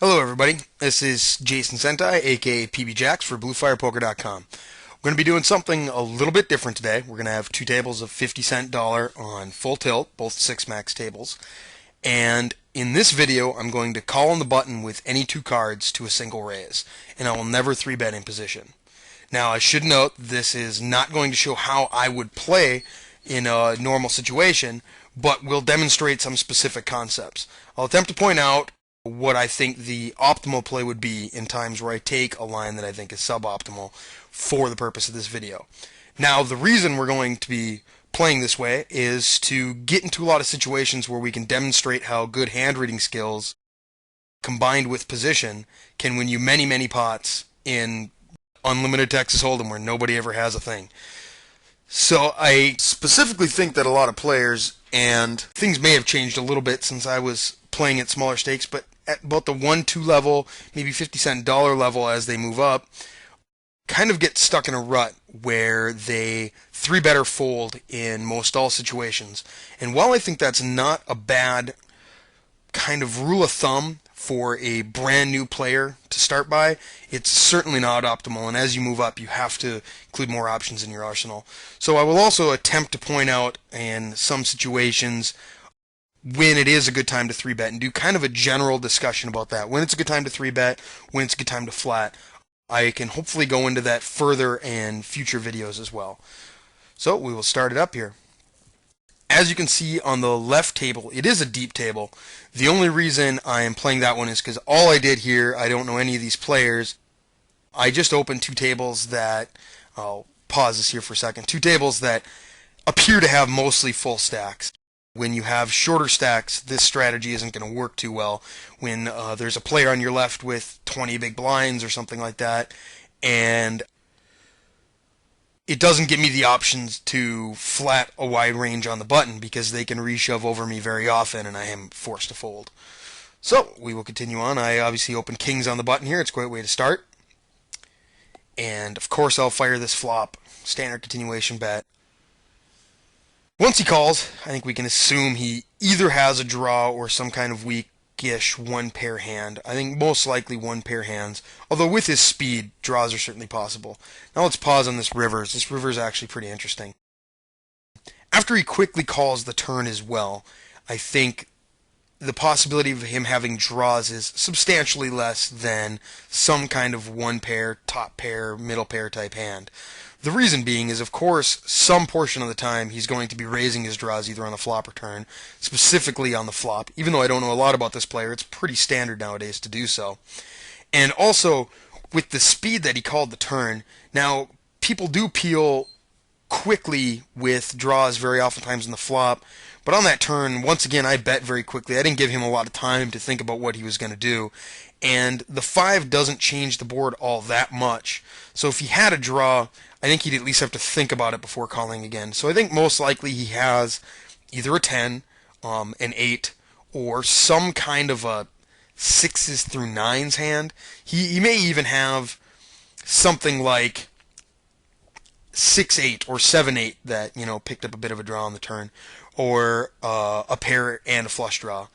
Hello everybody, this is Jason Senti, aka PBJax for BluefirePoker.com. We're going to be doing something a little bit different today. We're going to have two tables of 50-cent dollar on full tilt, both 6-max tables. And in this video, I'm going to call on the button with any two cards to a single raise, and I will never 3-bet in position. Now I should note this is not going to show how I would play in a normal situation, but will demonstrate some specific concepts. I'll attempt to point out what I think the optimal play would be in times where I take a line that I think is suboptimal for the purpose of this video. Now, the reason we're going to be playing this way is to get into a lot of situations where we can demonstrate how good hand reading skills combined with position can win you many, many pots in unlimited Texas Hold'em where nobody ever has a thing. So I specifically think that a lot of players, and things may have changed a little bit since I was playing at smaller stakes, but at about the 1-2 level, maybe 50-cent dollar level as they move up, kind of get stuck in a rut where they 3-bet or fold in most all situations. And while I think that's not a bad kind of rule of thumb for a brand new player to start by, it's certainly not optimal, and as you move up you have to include more options in your arsenal. So I will also attempt to point out in some situations when it is a good time to 3-bet and do kind of a general discussion about that. When it's a good time to 3-bet, when it's a good time to flat. I can hopefully go into that further in future videos as well. So we will start it up here. As you can see on the left table, it is a deep table. The only reason I am playing that one is because all I did here, I don't know any of these players. I just opened two tables that, I'll pause this here for a second, two tables that appear to have mostly full stacks. When you have shorter stacks, this strategy isn't going to work too well. When there's a player on your left with 20 big blinds or something like that, and it doesn't give me the options to flat a wide range on the button because they can reshove over me very often and I am forced to fold. So we will continue on. I obviously open kings on the button here. It's a great way to start. And of course I'll fire this flop. Standard continuation bet. Once he calls, I think we can assume he either has a draw or some kind of weakish one-pair hand. I think most likely one-pair hands, although with his speed, draws are certainly possible. Now let's pause on this river. This river is actually pretty interesting. After he quickly calls the turn as well, I think the possibility of him having draws is substantially less than some kind of one-pair, top pair, middle pair type hand. The reason being is, of course, some portion of the time he's going to be raising his draws either on the flop or turn, specifically on the flop. Even though I don't know a lot about this player, it's pretty standard nowadays to do so. And also, with the speed that he called the turn, now, people do peel quickly with draws very oftentimes in the flop, but on that turn, once again, I bet very quickly. I didn't give him a lot of time to think about what he was going to do. And the 5 doesn't change the board all that much. So if he had a draw, I think he'd at least have to think about it before calling again. So I think most likely he has either a 10, an 8, or some kind of a 6s through 9s hand. He may even have something like 6-8 or 7-8 that, picked up a bit of a draw on the turn, or a pair and a flush draw.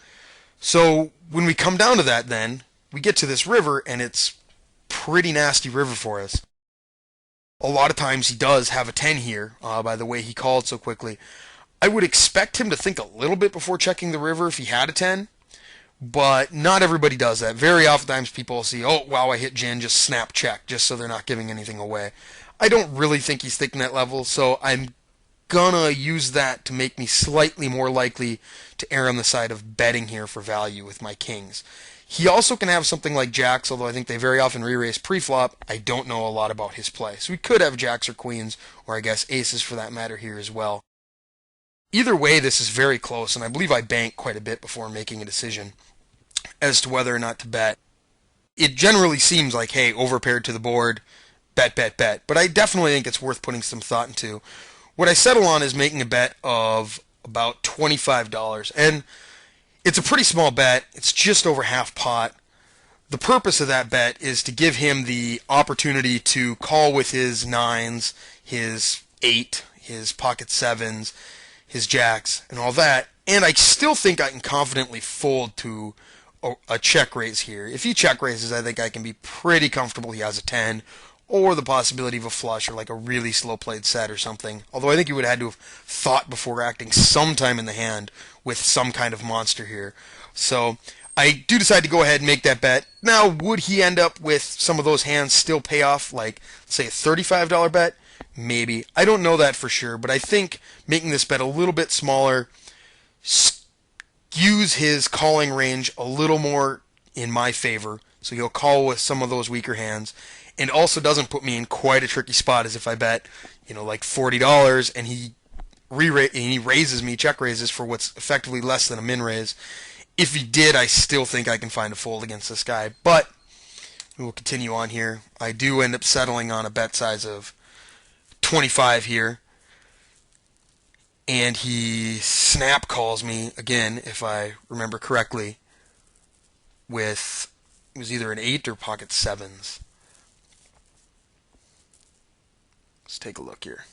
So when we come down to that then, we get to this river, and it's pretty nasty river for us. A lot of times he does have a 10 here, by the way he called so quickly. I would expect him to think a little bit before checking the river if he had a 10, but not everybody does that. Very oftentimes people will see, oh, wow, I hit gin, just snap check, just so they're not giving anything away. I don't really think he's thinking that level, so I'm gonna use that to make me slightly more likely to err on the side of betting here for value with my kings. He also can have something like jacks, although I think they very often re-raise pre-flop. I don't know a lot about his play. So we could have jacks or queens, or I guess aces for that matter here as well. Either way, this is very close, and I believe I bank quite a bit before making a decision as to whether or not to bet. It generally seems like, hey, overpaired to the board, bet, bet, bet. But I definitely think it's worth putting some thought into. What I settle on is making a bet of about $25, and it's a pretty small bet. It's just over half pot. The purpose of that bet is to give him the opportunity to call with his 9s, his 8, his pocket 7s, his jacks, and all that. And I still think I can confidently fold to a check raise here. If he check raises, I think I can be pretty comfortable he has a 10, or the possibility of a flush or like a really slow played set or something. Although I think he would have had to have thought before acting sometime in the hand with some kind of monster here. So I do decide to go ahead and make that bet. Now, would he end up with some of those hands still pay off, like, say, a $35 bet? Maybe. I don't know that for sure, but I think making this bet a little bit smaller skews his calling range a little more in my favor. So he'll call with some of those weaker hands, and also doesn't put me in quite a tricky spot as if I bet, like $40 and he raises me, check raises for what's effectively less than a min raise. If he did, I still think I can find a fold against this guy, but we will continue on here. I do end up settling on a bet size of 25 here, and he snap calls me again, if I remember correctly, with, it was either an 8 or pocket 7s. Let's take a look here.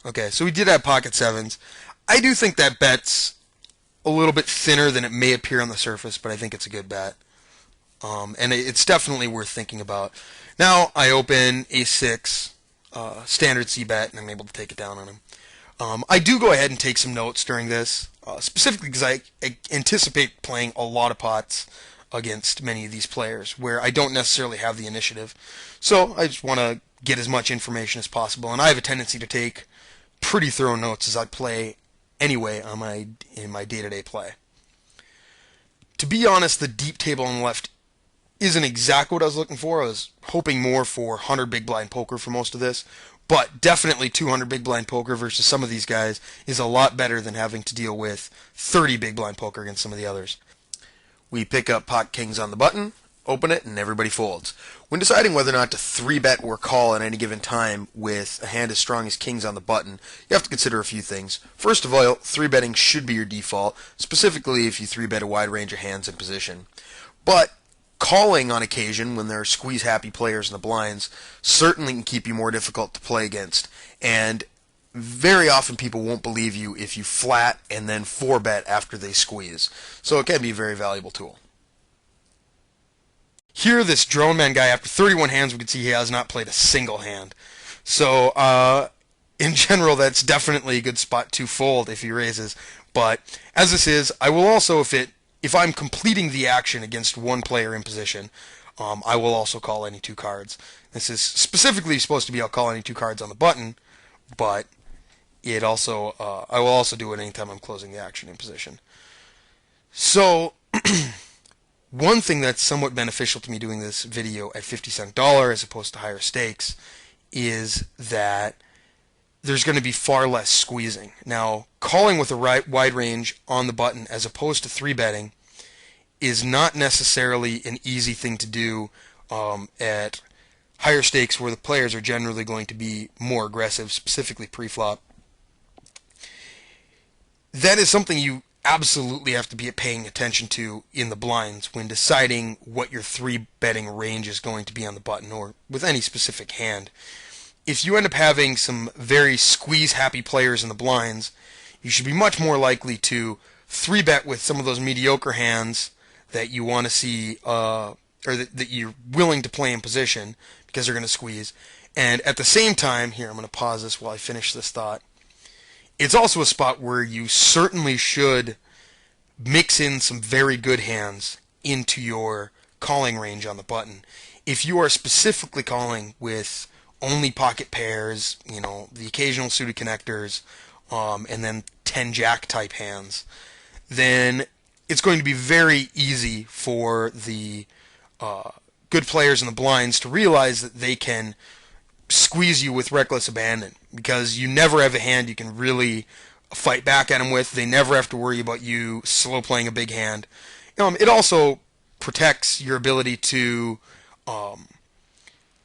Okay, so we did have pocket 7s. I do think that bet's a little bit thinner than it may appear on the surface, but I think it's a good bet. And it's definitely worth thinking about. Now I open a6, standard c-bet, and I'm able to take it down on him. I do go ahead and take some notes during this, specifically because I anticipate playing a lot of pots against many of these players where I don't necessarily have the initiative. So I just want to get as much information as possible, and I have a tendency to take pretty thorough notes as I play anyway in my day-to-day play. To be honest, the deep table on the left isn't exactly what I was looking for. I was hoping more for 100 big blind poker for most of this, but definitely 200 big blind poker versus some of these guys is a lot better than having to deal with 30 big blind poker against some of the others. We pick up pot kings on the button, open it, and everybody folds. When deciding whether or not to 3-bet or call at any given time with a hand as strong as kings on the button, you have to consider a few things. First of all, 3-betting should be your default, specifically if you 3-bet a wide range of hands in position. But calling on occasion when there are squeeze-happy players in the blinds certainly can keep you more difficult to play against, and very often people won't believe you if you flat and then 4-bet after they squeeze. So it can be a very valuable tool. Here, this drone man guy, after 31 hands, we can see he has not played a single hand. So, in general, that's definitely a good spot to fold if he raises. But, as this is, I will also, if I'm completing the action against one player in position, I will also call any 2 cards. This is specifically supposed to be I'll call any 2 cards on the button, but it also I will also do it anytime I'm closing the action in position. So, one thing that's somewhat beneficial to me doing this video at 50-cent dollar as opposed to higher stakes is that there's going to be far less squeezing. Now, calling with a wide range on the button as opposed to 3-betting is not necessarily an easy thing to do at higher stakes where the players are generally going to be more aggressive, specifically pre-flop. That is something you absolutely have to be paying attention to in the blinds when deciding what your 3-betting range is going to be on the button or with any specific hand. If you end up having some very squeeze-happy players in the blinds, you should be much more likely to 3-bet with some of those mediocre hands that you want to see, or that you're willing to play in position because they're going to squeeze. And at the same time, here, I'm going to pause this while I finish this thought. It's also a spot where you certainly should mix in some very good hands into your calling range on the button. If you are specifically calling with only pocket pairs, the occasional suited connectors, and then 10-jack type hands, then it's going to be very easy for the good players in the blinds to realize that they can squeeze you with reckless abandon because you never have a hand you can really fight back at them with. They never have to worry about you slow playing a big hand. It also protects your ability to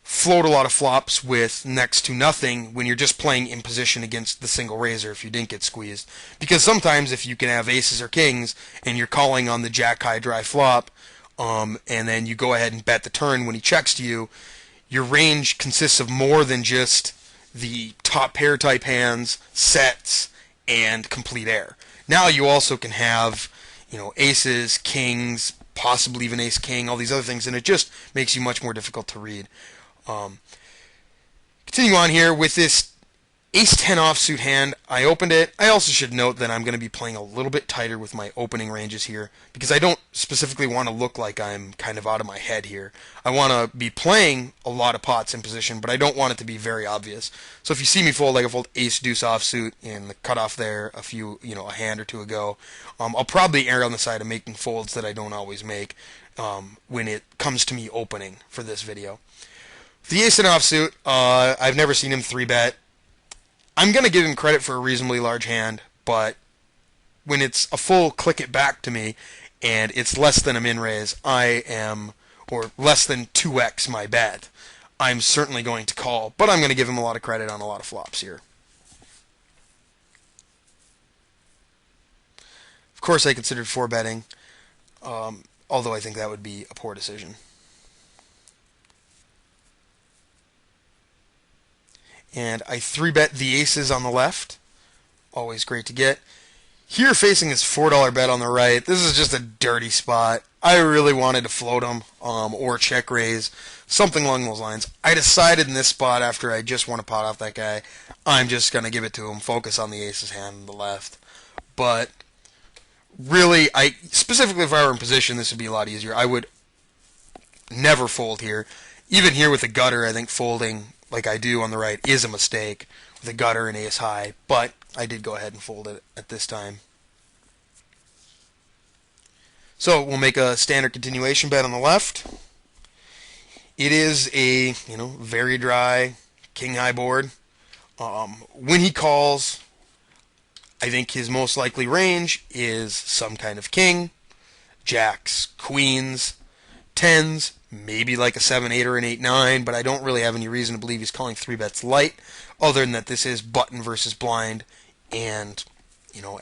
float a lot of flops with next to nothing when you're just playing in position against the single raiser if you didn't get squeezed. Because sometimes if you can have aces or kings and you're calling on the jack high dry flop, and then you go ahead and bet the turn when he checks to you, your range consists of more than just the top pair type hands, sets, and complete air. Now you also can have, aces, kings, possibly even ace king, all these other things, and it just makes you much more difficult to read. Um, Continue on here with this Ace-10 offsuit hand. I opened it. I also should note that I'm going to be playing a little bit tighter with my opening ranges here because I don't specifically want to look like I'm kind of out of my head here. I want to be playing a lot of pots in position, but I don't want it to be very obvious. So if you see me fold like I fold Ace-Deuce offsuit in the cutoff there a hand or two ago, I'll probably err on the side of making folds that I don't always make when it comes to me opening for this video. The Ace-10 offsuit, I've never seen him 3-bet. I'm going to give him credit for a reasonably large hand, but when it's a full click it back to me and it's less than a min raise, or less than 2x my bet, I'm certainly going to call, but I'm going to give him a lot of credit on a lot of flops here. Of course, I considered 4-betting, although I think that would be a poor decision. And I 3-bet the aces on the left. Always great to get. Here facing this $4 bet on the right, this is just a dirty spot. I really wanted to float him or check raise, something along those lines. I decided in this spot after I just won a pot off that guy, I'm just going to give it to him, focus on the aces hand on the left. But really, specifically if I were in position, this would be a lot easier. I would never fold here. Even here with the gutter, I think folding like I do on the right is a mistake with a gutter and ace high, but I did go ahead and fold it at this time. So we'll make a standard continuation bet on the left. It is a very dry king high board. When he calls, I think his most likely range is some kind of king, jacks, queens, tens, maybe like a 7-8 or an 8-9, but I don't really have any reason to believe he's calling 3-bets light, other than that this is button versus blind, and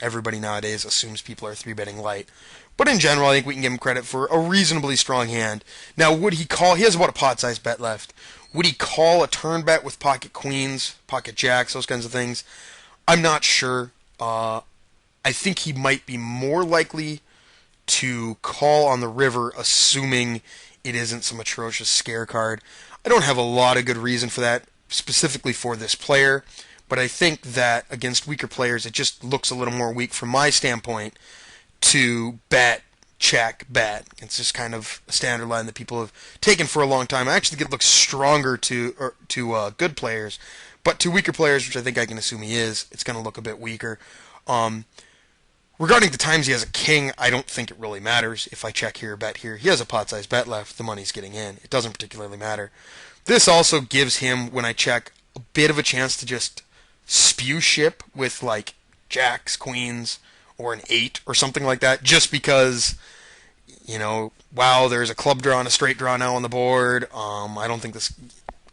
everybody nowadays assumes people are 3-betting light. But in general, I think we can give him credit for a reasonably strong hand. Now, would he call? He has about a pot-sized bet left. Would he call a turn bet with pocket queens, pocket jacks, those kinds of things? I'm not sure. I think he might be more likely to call on the river, assuming it isn't some atrocious scare card. I don't have a lot of good reason for that, specifically for this player, but I think that against weaker players, it just looks a little more weak from my standpoint to bet, check, bet. It's just kind of a standard line that people have taken for a long time. I actually think it looks stronger to good players, but to weaker players, which I think I can assume he is, it's going to look a bit weaker. Regarding the times he has a king, I don't think it really matters if I check here or bet here. He has a pot-sized bet left. The money's getting in. It doesn't particularly matter. This also gives him, when I check, a bit of a chance to just spew ship with like jacks, queens, or an 8 or something like that, just because, wow, there's a club draw and a straight draw now on the board. I don't think this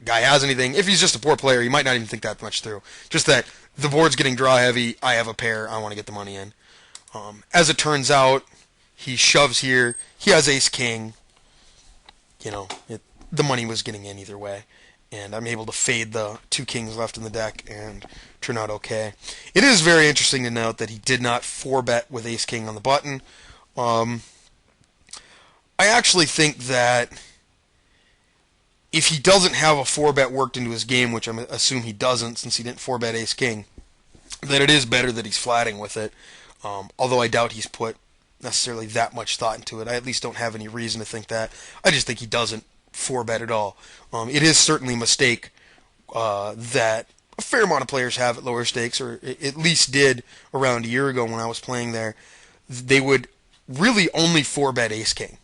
guy has anything. If he's just a poor player, he might not even think that much through. Just that the board's getting draw heavy, I have a pair, I want to get the money in. As it turns out, he shoves here. He has ace-king. The money was getting in either way. And I'm able to fade the 2 kings left in the deck and turn out okay. It is very interesting to note that he did not 4-bet with ace-king on the button. I actually think that if he doesn't have a 4-bet worked into his game, which I assume he doesn't since he didn't 4-bet ace-king, that it is better that he's flatting with it. Although I doubt he's put necessarily that much thought into it. I at least don't have any reason to think that. I just think he doesn't 4-bet at all. It is certainly a mistake that a fair amount of players have at lower stakes, or at least did around a year ago when I was playing there. They would really only 4-bet ace-king.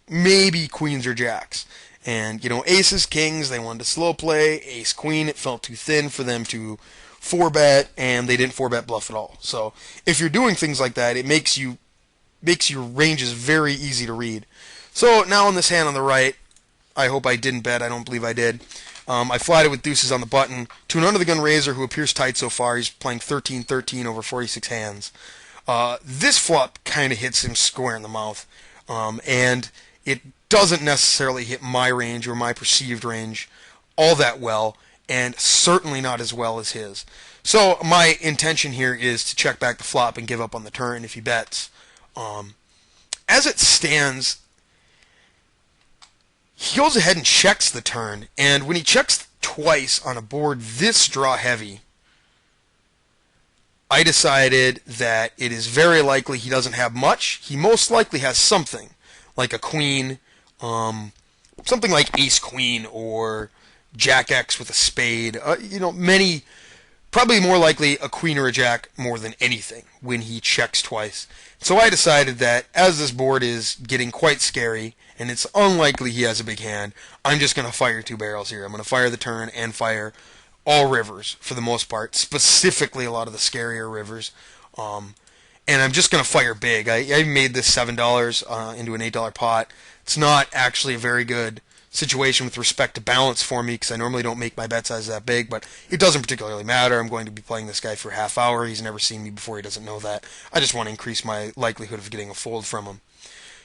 Maybe queens or jacks. And, aces, kings, they wanted to slow play. Ace-queen, it felt too thin for them to 4-bet, and they didn't 4-bet bluff at all. So if you're doing things like that, it makes your ranges very easy to read. So now on this hand on the right, I hope I didn't bet. I don't believe I did. I flatted with deuces on the button to an under-the-gun raiser who appears tight so far. He's playing 13-13 over 46 hands. This flop kind of hits him square in the mouth, and it doesn't necessarily hit my range or my perceived range all that well, and certainly not as well as his. So my intention here is to check back the flop and give up on the turn if he bets. As it stands, he goes ahead and checks the turn, and when he checks twice on a board this draw heavy, I decided that it is very likely he doesn't have much. He most likely has something, like a queen, something like ace queen or jack X with a spade. Probably more likely a queen or a jack more than anything when he checks twice. So I decided that as this board is getting quite scary and it's unlikely he has a big hand, I'm just going to fire two barrels here. I'm going to fire the turn and fire all rivers for the most part, specifically a lot of the scarier rivers. And I'm just going to fire big. I made this $7 into an $8 pot. It's not actually a very good situation with respect to balance for me because I normally don't make my bet size that big, but it doesn't particularly matter. I'm going to be playing this guy for a half hour. He's never seen me before. He doesn't know that. I just want to increase my likelihood of getting a fold from him.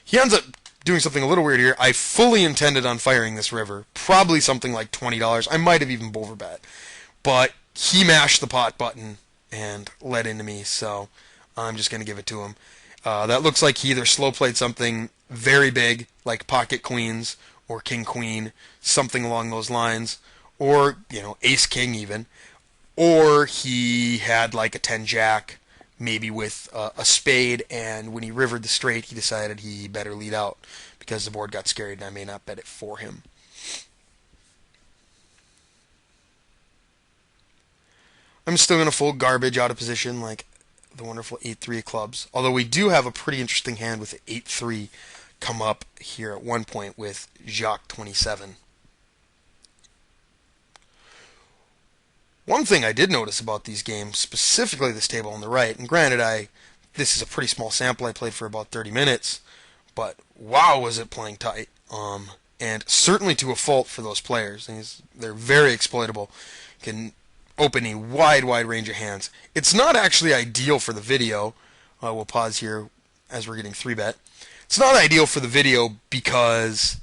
He ends up doing something a little weird here. I fully intended on firing this river, probably something like $20. I might have even overbet, but he mashed the pot button and let into me, so I'm just going to give it to him. That looks like he either slow played something very big, like pocket queens, or king queen, something along those lines, or ace king even, or he had like a 10 jack, maybe with a spade, and when he rivered the straight, he decided he better lead out because the board got scared and I may not bet it for him. I'm still going to fold garbage out of position like the wonderful 8-3 of clubs, although we do have a pretty interesting hand with 8-3 come up here at one point with Jacques 27. One thing I did notice about these games, specifically this table on the right, and granted this is a pretty small sample, I played for about 30 minutes, but wow was it playing tight. And certainly to a fault for those players. They're very exploitable. Can open a wide range of hands. It's not actually ideal for the video. We'll pause here as we're getting 3-bet. It's not ideal for the video because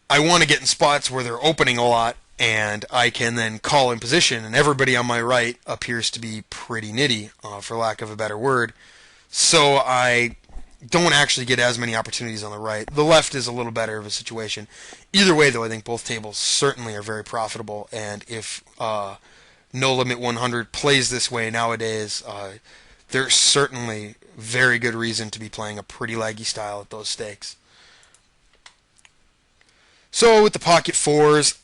I want to get in spots where they're opening a lot and I can then call in position, and everybody on my right appears to be pretty nitty, for lack of a better word. So I don't actually get as many opportunities on the right. The left is a little better of a situation. Either way, though, I think both tables certainly are very profitable, and if No Limit 100 plays this way nowadays, there's certainly very good reason to be playing a pretty laggy style at those stakes. So with the pocket fours,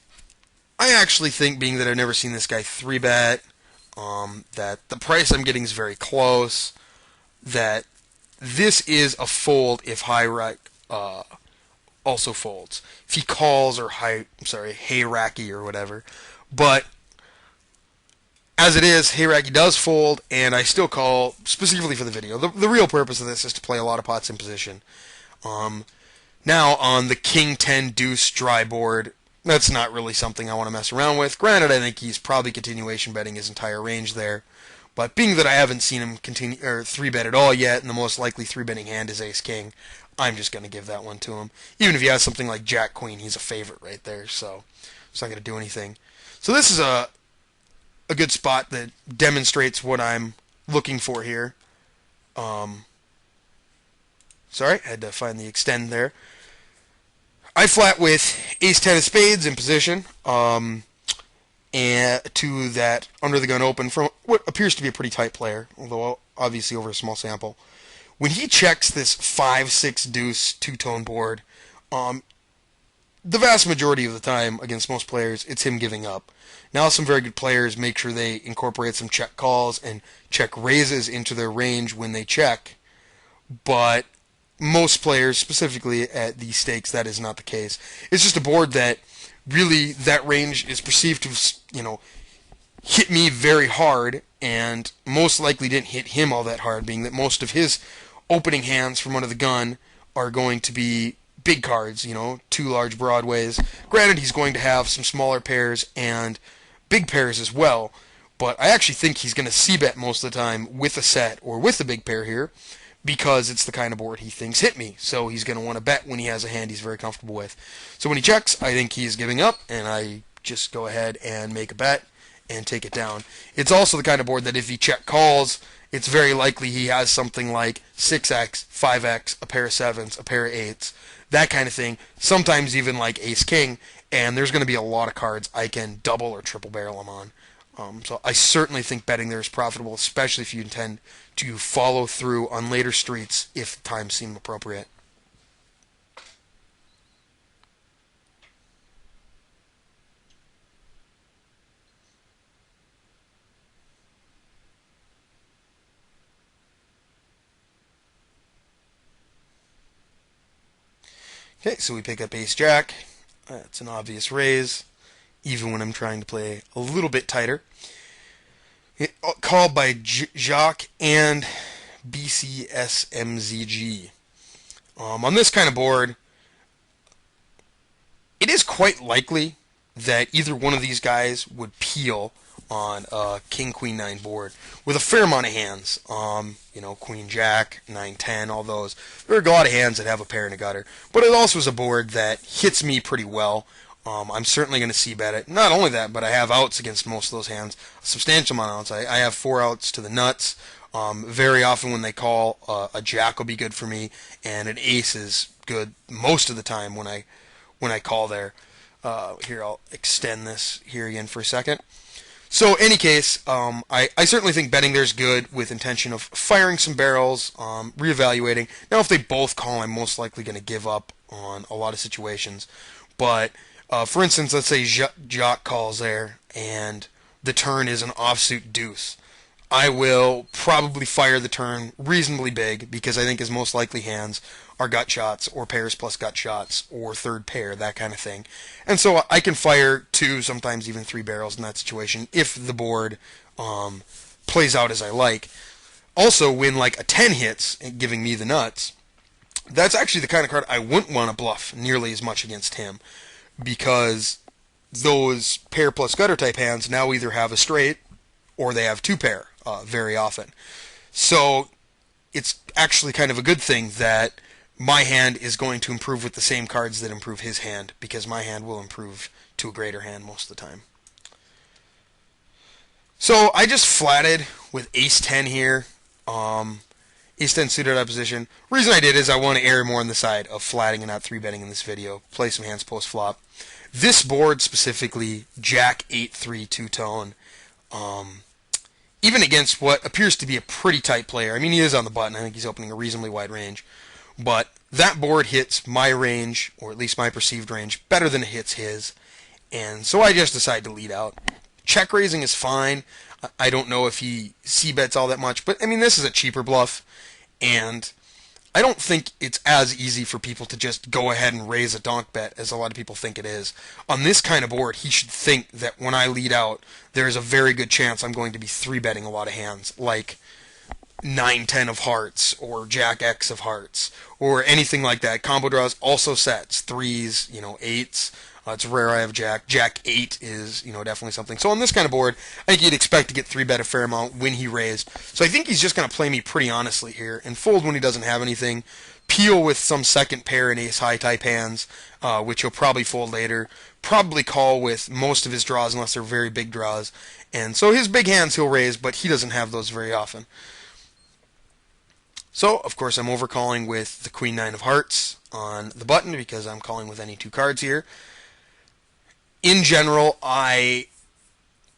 I actually think, being that I've never seen this guy 3-bet, that the price I'm getting is very close, that this is a fold if high right also folds. If he calls or Hayracky or whatever. But as it is, Hayracky does fold, and I still call specifically for the video. The real purpose of this is to play a lot of pots in position. Now on the King 10 Deuce dry board, that's not really something I want to mess around with. Granted, I think he's probably continuation betting his entire range there. But being that I haven't seen him 3-bet at all yet, and the most likely 3-betting hand is Ace King, I'm just going to give that one to him. Even if he has something like Jack Queen, he's a favorite right there, so it's not going to do anything. So this is a good spot that demonstrates what I'm looking for here. Sorry, I had to find the extend there. I flat with Ace 10 of Spades in position, and to that under the gun open from what appears to be a pretty tight player, although obviously over a small sample. When he checks this 5-6 deuce two-tone board, the vast majority of the time against most players, it's him giving up. Now some very good players make sure they incorporate some check calls and check raises into their range when they check, but most players, specifically at these stakes, that is not the case. It's just a board that really, that range is perceived to, hit me very hard, and most likely didn't hit him all that hard, being that most of his opening hands from under the gun are going to be big cards, two large broadways. Granted, he's going to have some smaller pairs and big pairs as well, but I actually think he's going to c-bet most of the time with a set or with a big pair here, because it's the kind of board he thinks hit me. So he's going to want to bet when he has a hand he's very comfortable with. So when he checks, I think he's giving up, and I just go ahead and make a bet and take it down. It's also the kind of board that if he check calls, it's very likely he has something like 6x, 5x, a pair of 7s, a pair of 8s, that kind of thing, sometimes even like ace-king, and there's going to be a lot of cards I can double or triple barrel him on. So I certainly think betting there is profitable, especially if you intend to follow through on later streets if times seem appropriate. Okay, so we pick up ace-jack. That's an obvious raise, even when I'm trying to play a little bit tighter. Called by Jacques and BCSMZG. On this kind of board, it is quite likely that either one of these guys would peel on a king-queen-9 board with a fair amount of hands. Queen-jack, 9-10, all those. There are a lot of hands that have a pair and a gutter. But it also is a board that hits me pretty well. I'm certainly going to c-bet it. Not only that, but I have outs against most of those hands. A substantial amount of outs. I have 4 outs to the nuts. Very often when they call, a jack will be good for me, and an ace is good most of the time when I call there. Here, I'll extend this here again for a second. So, any case, I certainly think betting there's good with intention of firing some barrels, reevaluating. Now, if they both call, I'm most likely going to give up on a lot of situations. But, for instance, let's say Jacques calls there, and the turn is an offsuit deuce. I will probably fire the turn reasonably big, because I think his most likely hands are gut shots, or pairs plus gut shots, or third pair, that kind of thing. And so I can fire 2, sometimes even 3 barrels in that situation, if the board plays out as I like. Also, when like a 10 hits, giving me the nuts, that's actually the kind of card I wouldn't want to bluff nearly as much against him, because those pair plus gutter type hands now either have a straight, or they have 2 pair, very often. So it's actually kind of a good thing that my hand is going to improve with the same cards that improve his hand, because my hand will improve to a greater hand most of the time. So I just flatted with ace-10 here. Ace-10 suited out position. Reason I did is I want to err more on the side of flatting and not 3-betting in this video. Play some hands post-flop. This board specifically, Jack 8-3 two-tone. Even against what appears to be a pretty tight player. I mean, he is on the button. I think he's opening a reasonably wide range. But that board hits my range, or at least my perceived range, better than it hits his. And so I just decided to lead out. Check raising is fine. I don't know if he c-bets all that much. But, I mean, this is a cheaper bluff. And I don't think it's as easy for people to just go ahead and raise a donk bet as a lot of people think it is. On this kind of board, he should think that when I lead out, there is a very good chance I'm going to be 3-betting a lot of hands, like 9-10 of hearts, or Jack X of hearts, or anything like that. Combo draws also sets, 3s, 8s. It's rare I have Jack. Jack 8 is, definitely something. So on this kind of board, I think you'd expect to get 3-bet a fair amount when he raised. So I think he's just going to play me pretty honestly here, and fold when he doesn't have anything. Peel with some second pair and ace-high type hands, which he'll probably fold later. Probably call with most of his draws unless they're very big draws. And so his big hands he'll raise, but he doesn't have those very often. So, of course, I'm overcalling with the Queen-9 of hearts on the button because I'm calling with any 2 cards here. In general, I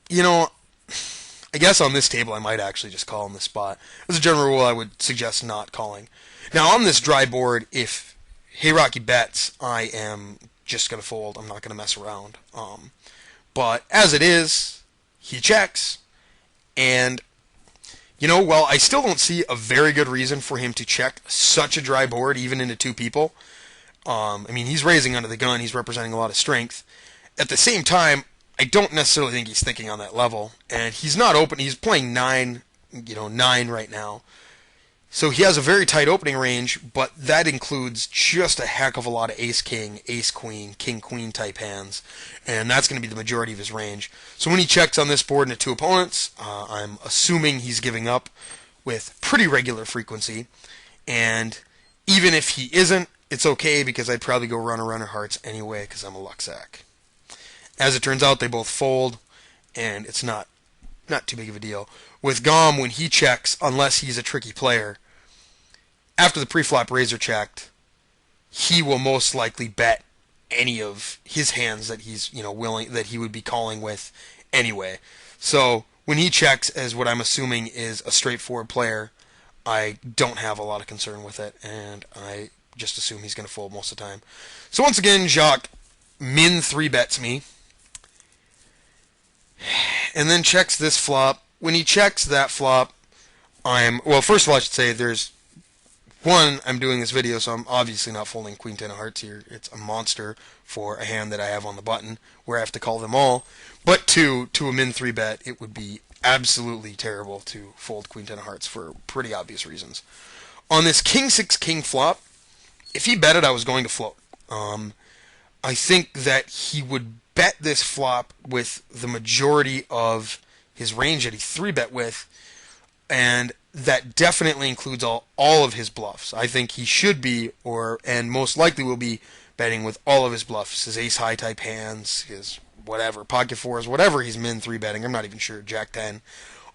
guess on this table I might actually just call on this spot. As a general rule, I would suggest not calling. Now, on this dry board, if Hey Rocky bets, I am just going to fold. I'm not going to mess around. But as it is, he checks, and well, I still don't see a very good reason for him to check such a dry board, even into 2 people. I mean, he's raising under the gun. He's representing a lot of strength. At the same time, I don't necessarily think he's thinking on that level. And he's not open. He's playing 9 right now. So he has a very tight opening range, but that includes just a heck of a lot of ace-king, ace-queen, king-queen type hands. And that's going to be the majority of his range. So when he checks on this board into 2 opponents, I'm assuming he's giving up with pretty regular frequency. And even if he isn't, it's okay because I'd probably go runner hearts anyway because I'm a luck sack. As it turns out, they both fold. and it's not too big of a deal. With Gom, when he checks, unless he's a tricky player, after the pre-flop razor checked, he will most likely bet any of his hands that he's willing that he would be calling with anyway. So when he checks as what I'm assuming is a straightforward player, I don't have a lot of concern with it, and I just assume he's going to fold most of the time. So once again, Jacques min 3 bets me, and then checks this flop. When he checks that flop, well, first of all, I should say there's one, I'm doing this video, so I'm obviously not folding Queen 10 of Hearts here. It's a monster for a hand that I have on the button where I have to call them all. But two, to a min 3 bet, it would be absolutely terrible to fold Queen 10 of Hearts for pretty obvious reasons. On this King 6 King flop, if he betted, I was going to float. I think that he would bet this flop with the majority of his range that he 3-bet with, and that definitely includes all of his bluffs. I think he should be, and most likely will be, betting with all of his bluffs, his ace-high type hands, his whatever, pocket fours, whatever he's min 3-betting. I'm not even sure, Jack 10,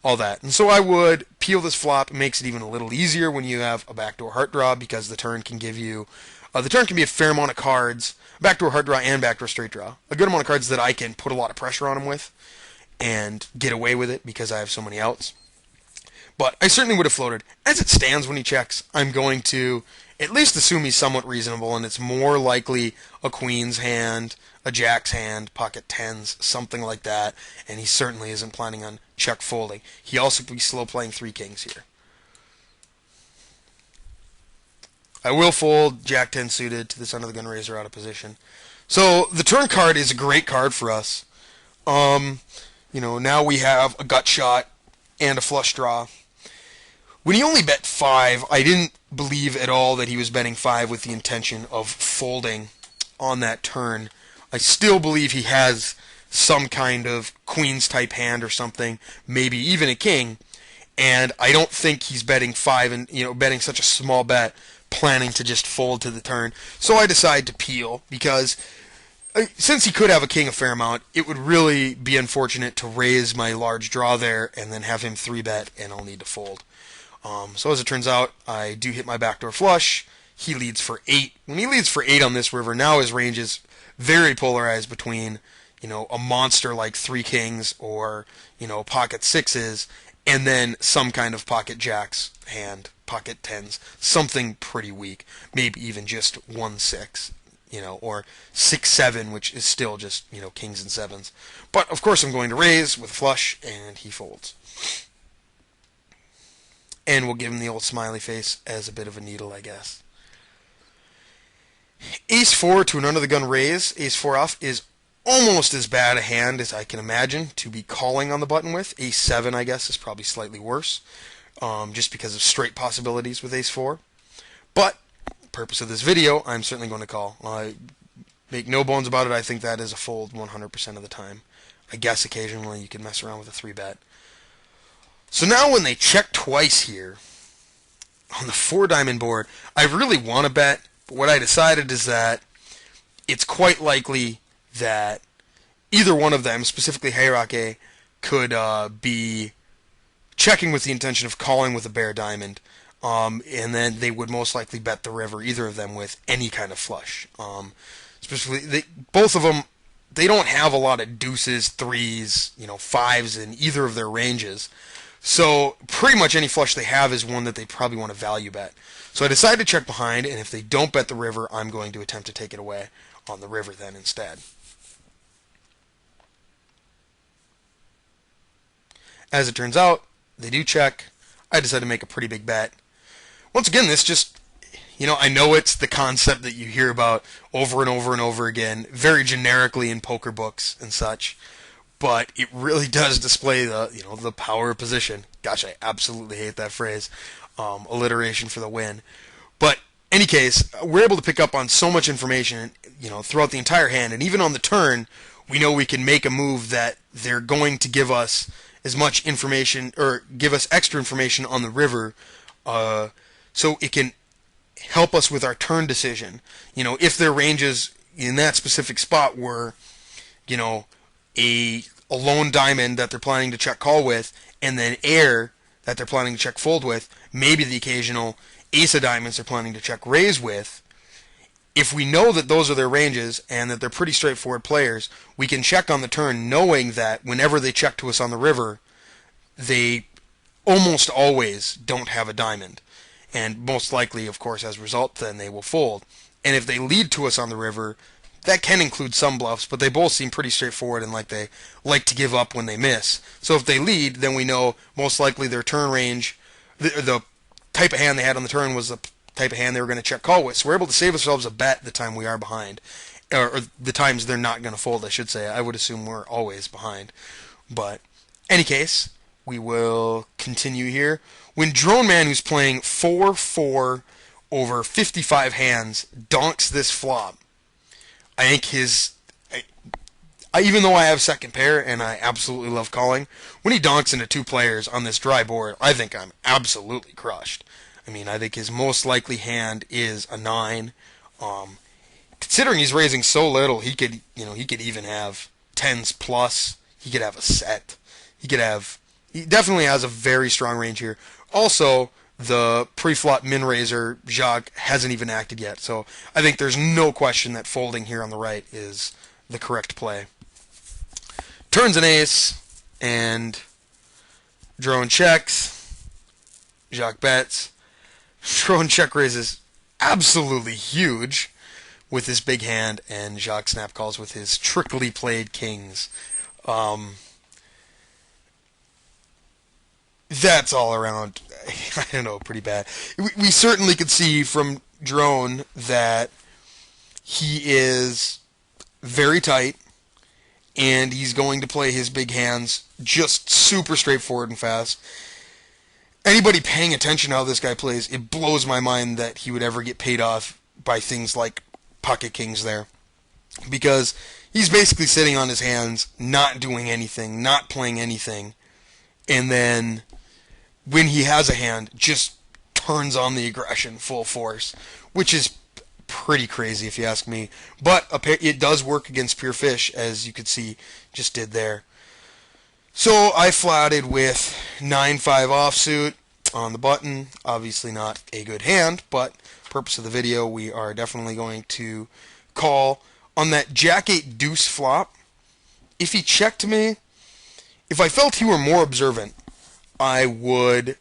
all that. And so I would peel this flop. It makes it even a little easier when you have a backdoor heart draw, because the turn can give you, the turn can be a fair amount of cards, backdoor heart draw and backdoor straight draw, a good amount of cards that I can put a lot of pressure on him with and get away with it because I have so many outs. But I certainly would have floated. As it stands when he checks, I'm going to at least assume he's somewhat reasonable, and it's more likely a queen's hand, a jack's hand, pocket tens, something like that, and he certainly isn't planning on check folding. He also could be slow playing 3 kings here. I will fold jack 10 suited to this under the gun raiser out of position. So the turn card is a great card for us. Now we have a gut shot and a flush draw. When he only bet 5, I didn't believe at all that he was betting 5 with the intention of folding on that turn. I still believe he has some kind of queens type hand or something, maybe even a king, and I don't think he's betting 5 and betting such a small bet planning to just fold to the turn. So I decide to peel, because since he could have a king a fair amount, it would really be unfortunate to raise my large draw there and then have him 3-bet and I'll need to fold. So as it turns out, I do hit my backdoor flush. He leads for 8. When he leads for 8 on this river, now his range is very polarized between, a monster like 3 kings or, pocket 6s, and then some kind of pocket jacks hand, pocket 10s, something pretty weak. Maybe even just 1-6, or 6-7, which is still just, kings and 7s. But of course I'm going to raise with a flush, and he folds. And we'll give him the old smiley face as a bit of a needle, I guess. Ace-4 to an under-the-gun raise. Ace-4 off is almost as bad a hand as I can imagine to be calling on the button with. Ace-7, I guess, is probably slightly worse, just because of straight possibilities with Ace-4. But, purpose of this video, I'm certainly going to call. I make no bones about it, I think that is a fold 100% of the time. I guess occasionally you can mess around with a 3-bet. So now when they check twice here, on the 4-diamond board, I really want to bet, but what I decided is that it's quite likely that either one of them, specifically Heirake, could be checking with the intention of calling with a bare diamond, and then they would most likely bet the river, either of them, with any kind of flush. Specifically, both of them, they don't have a lot of deuces, 3s, 5s in either of their ranges. So pretty much any flush they have is one that they probably want to value bet. So I decided to check behind, and if they don't bet the river, I'm going to attempt to take it away on the river then instead. As it turns out, they do check. I decided to make a pretty big bet. Once again, this just, I know it's the concept that you hear about over and over and over again, very generically in poker books and such. But it really does display the power of position. Gosh, I absolutely hate that phrase. Alliteration for the win. But any case, we're able to pick up on so much information, throughout the entire hand, and even on the turn, we know we can make a move that they're going to give us as much information, or give us extra information on the river, so it can help us with our turn decision. If their ranges in that specific spot were, a a lone diamond that they're planning to check call with, and then air that they're planning to check fold with, maybe the occasional ace of diamonds they're planning to check raise with. If we know that those are their ranges and that they're pretty straightforward players, we can check on the turn knowing that whenever they check to us on the river, they almost always don't have a diamond. And most likely, of course, as a result, then they will fold. And if they lead to us on the river, that can include some bluffs, but they both seem pretty straightforward and like they like to give up when they miss. So if they lead, then we know most likely their turn range, the type of hand they had on the turn was the type of hand they were going to check call with. So we're able to save ourselves a bet the time we are behind, or the times they're not going to fold, I should say. I would assume we're always behind. But any case, we will continue here. When Drone Man, who's playing 4-4 over 55 hands, donks this flop, I think even though I have second pair and I absolutely love calling, when he donks into two players on this dry board, I think I'm absolutely crushed. I mean, I think his most likely hand is a 9. Considering he's raising so little, he could even have 10s plus. He could have a set. He definitely has a very strong range here. Also, the pre-flop min raiser Jacques hasn't even acted yet, so I think there's no question that folding here on the right is the correct play. Turns an ace, and Drone checks. Jacques bets. Drone check raises absolutely huge with his big hand, and Jacques snap calls with his trickily played kings. That's all around, I don't know, pretty bad. We certainly could see from Drone that he is very tight, and he's going to play his big hands just super straightforward and fast. Anybody paying attention to how this guy plays, it blows my mind that he would ever get paid off by things like pocket kings there. Because he's basically sitting on his hands, not doing anything, not playing anything, and then when he has a hand, just turns on the aggression full force, which is pretty crazy if you ask me. But it does work against pure fish, as you could see just did there. So I flatted with 9-5 offsuit on the button. Obviously not a good hand, but purpose of the video, we are definitely going to call on that Jack-8 deuce flop. If he checked me, if I felt he were more observant, I would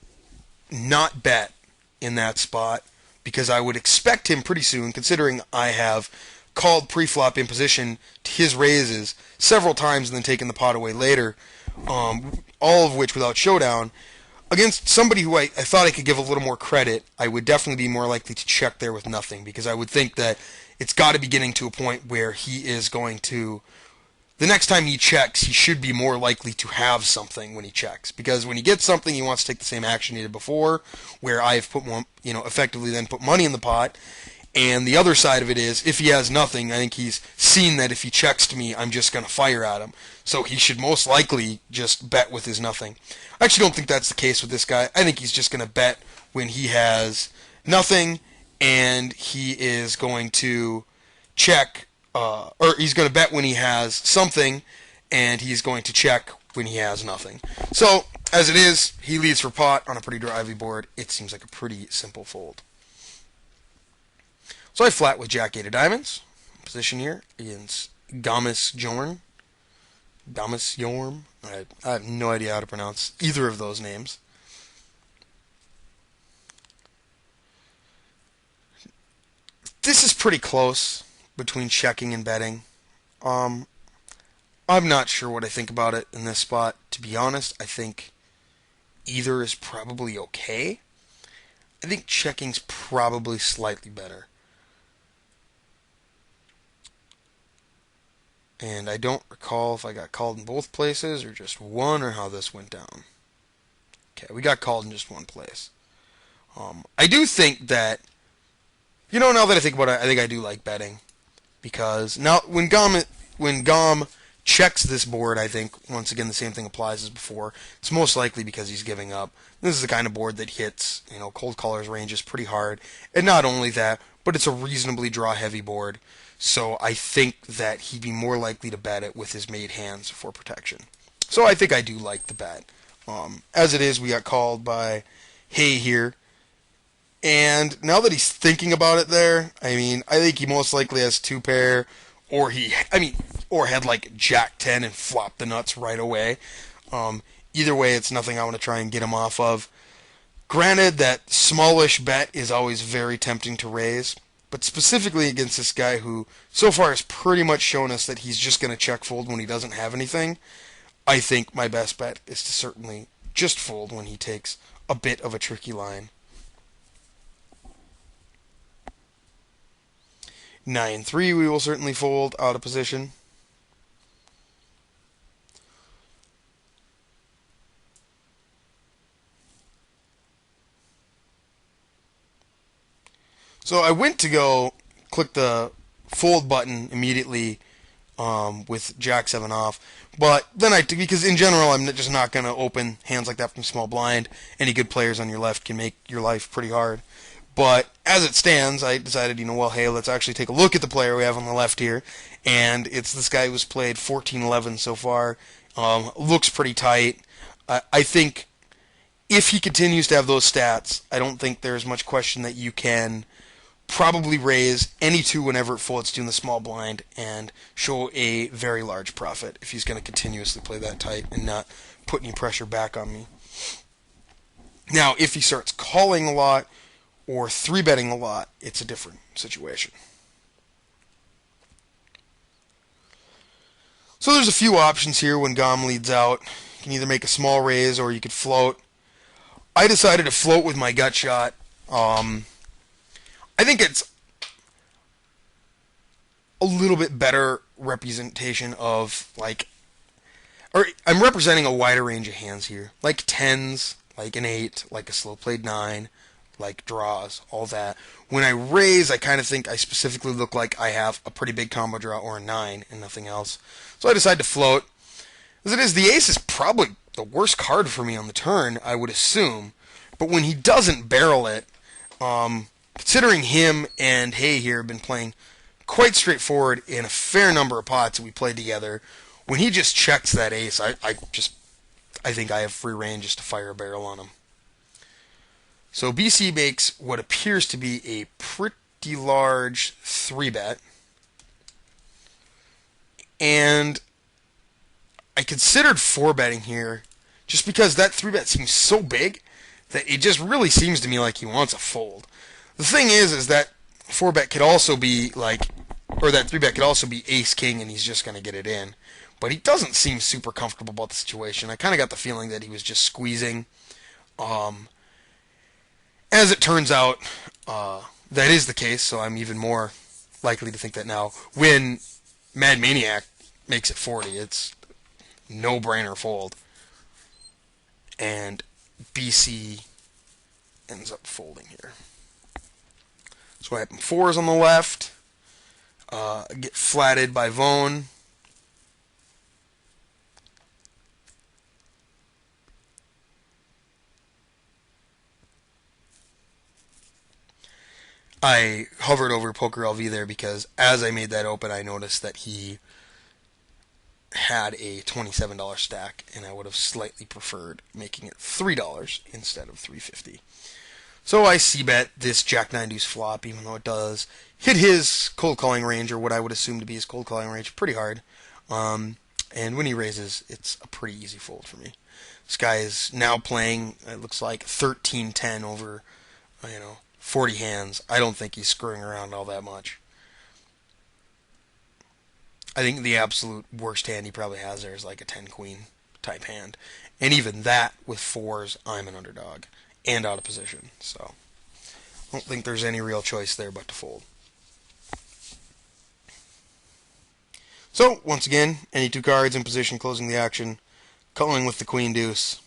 not bet in that spot, because I would expect him pretty soon, considering I have called pre-flop in position to his raises several times and then taken the pot away later, all of which without showdown. Against somebody who I thought I could give a little more credit, I would definitely be more likely to check there with nothing, because I would think that it's got to be getting to a point where he is going to, the next time he checks, he should be more likely to have something when he checks. Because when he gets something, he wants to take the same action he did before, where I have put more, effectively then put money in the pot. And the other side of it is, if he has nothing, I think he's seen that if he checks to me, I'm just going to fire at him. So he should most likely just bet with his nothing. I actually don't think that's the case with this guy. I think he's just going to bet when he has nothing, and he is going to check, or he's going to bet when he has something, and he's going to check when he has nothing. So, as it is, he leads for pot on a pretty drivey board. It seems like a pretty simple fold. So I flat with Jack-8 of diamonds. Position here against Gamis Jorm. I have no idea how to pronounce either of those names. This is pretty close between checking and betting. I'm not sure what I think about it in this spot. To be honest, I think either is probably okay. I think checking's probably slightly better. And I don't recall if I got called in both places or just one, or how this went down. Okay, we got called in just one place. I do think that, now that I think about it, I think I do like betting. Because now, when Gom checks this board, I think, once again, the same thing applies as before. It's most likely because he's giving up. This is the kind of board that hits, cold caller's ranges pretty hard. And not only that, but it's a reasonably draw-heavy board. So I think that he'd be more likely to bet it with his made hands for protection. So I think I do like the bet. As it is, we got called by Hay here. And now that he's thinking about it there, I mean, I think he most likely has two pair, or or had like Jack 10 and flopped the nuts right away. Either way, it's nothing I want to try and get him off of. Granted, that smallish bet is always very tempting to raise, but specifically against this guy who so far has pretty much shown us that he's just going to check fold when he doesn't have anything, I think my best bet is to certainly just fold when he takes a bit of a tricky line. 9-3 we will certainly fold out of position. So I went to go click the fold button immediately with Jack 7 off, but then because in general I'm just not going to open hands like that from small blind. Any good players on your left can make your life pretty hard. But as it stands, I decided, well, hey, let's actually take a look at the player we have on the left here, and it's this guy who's played 14-11 so far. Looks pretty tight. I think if he continues to have those stats, I don't think there's much question that you can probably raise any two whenever it folds to in the small blind and show a very large profit if he's going to continuously play that tight and not put any pressure back on me. Now, if he starts calling a lot or 3-betting a lot, it's a different situation. So there's a few options here when Gom leads out. You can either make a small raise or you could float. I decided to float with my gut shot. I think it's a little bit better representation of, I'm representing a wider range of hands here. Like 10s, like an 8, like a slow played 9, like draws, all that. When I raise, I kind of think I specifically look like I have a pretty big combo draw or a 9 and nothing else. So I decided to float. As it is, the ace is probably the worst card for me on the turn, I would assume. But when he doesn't barrel it, considering him and Hay here have been playing quite straightforward in a fair number of pots that we played together, when he just checks that ace, I think I have free reign just to fire a barrel on him. So BC makes what appears to be a pretty large 3-bet. And I considered 4-betting here just because that 3-bet seems so big that it just really seems to me like he wants a fold. The thing is that 4-bet could also be or that 3-bet could also be ace-king and he's just going to get it in. But he doesn't seem super comfortable about the situation. I kind of got the feeling that he was just squeezing. As it turns out, that is the case, so I'm even more likely to think that now. When Mad Maniac makes it 40, it's no-brainer fold. And BC ends up folding here. So I have 4s on the left. Get flatted by Vone. I hovered over Pokersavvy there because as I made that open, I noticed that he had a $27 stack, and I would have slightly preferred making it $3 instead of $3.50. So I c-bet this Jack 9 deuce flop, even though it does hit his cold calling range, or what I would assume to be his cold calling range, pretty hard. And when he raises, it's a pretty easy fold for me. This guy is now playing, it looks like 13-10 over, 40 hands. I don't think he's screwing around all that much. I think the absolute worst hand he probably has there is like a 10-queen type hand. And even that, with 4s, I'm an underdog and out of position. So I don't think there's any real choice there but to fold. So, once again, any 2 cards in position closing the action. Calling with the queen deuce.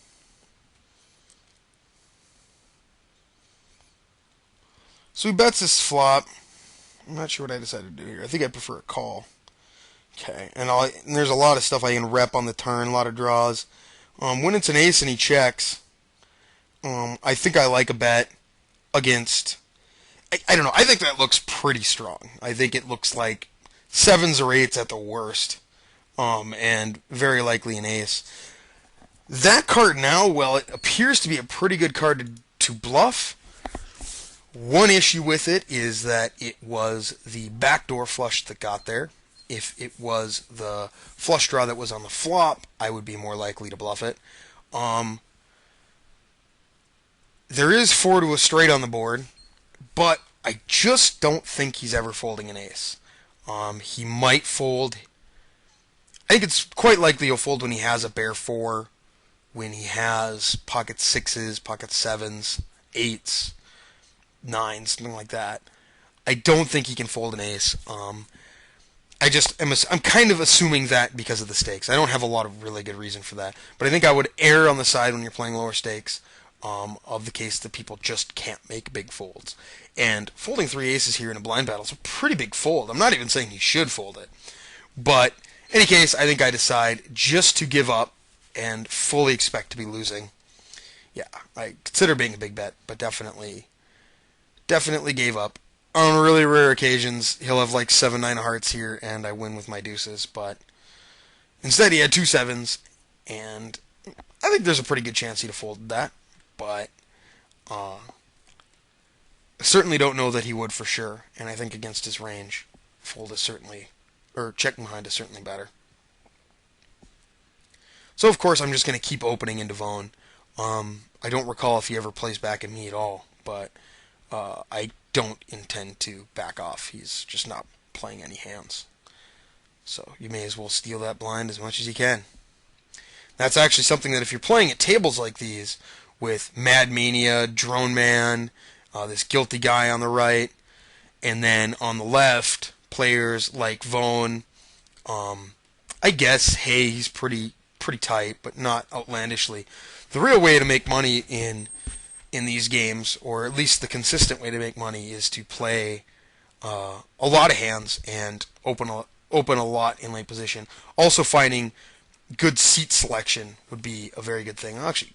So he bets this flop. I'm not sure what I decided to do here. I think I prefer a call. Okay, and there's a lot of stuff I can rep on the turn, a lot of draws. When it's an ace and he checks, I think I like a bet against... I don't know, I think that looks pretty strong. I think it looks like 7s or 8s at the worst, and very likely an ace. That card now, well, it appears to be a pretty good card to bluff. One issue with it is that it was the backdoor flush that got there. If it was the flush draw that was on the flop, I would be more likely to bluff it. There is 4 to a straight on the board, but I just don't think he's ever folding an ace. He might fold. I think it's quite likely he'll fold when he has a bare 4, when he has pocket 6s, pocket 7s, 8s, 9s, something like that. I don't think he can fold an ace. I'm kind of assuming that because of the stakes. I don't have a lot of really good reason for that, but I think I would err on the side when you're playing lower stakes of the case that people just can't make big folds. And folding 3 aces here in a blind battle is a pretty big fold. I'm not even saying he should fold it, but in any case, I think I decide just to give up and fully expect to be losing. Yeah, I consider being a big bet, but definitely gave up. On really rare occasions, he'll have like 7-9 hearts here, and I win with my deuces, but instead he had 2 7s, and I think there's a pretty good chance he'd have folded that, but I certainly don't know that he would for sure, and I think against his range, fold is certainly, or checking behind is certainly better. So of course I'm just going to keep opening into Vaughn. I don't recall if he ever plays back at me at all, but I don't intend to back off. He's just not playing any hands. So you may as well steal that blind as much as you can. That's actually something that if you're playing at tables like these, with Mad Mania, Drone Man, this guilty guy on the right, and then on the left, players like Vaughn, I guess, hey, he's pretty tight, but not outlandishly. The real way to make money in these games, or at least the consistent way to make money, is to play a lot of hands and open a lot in late position. Also, finding good seat selection would be a very good thing. I'll actually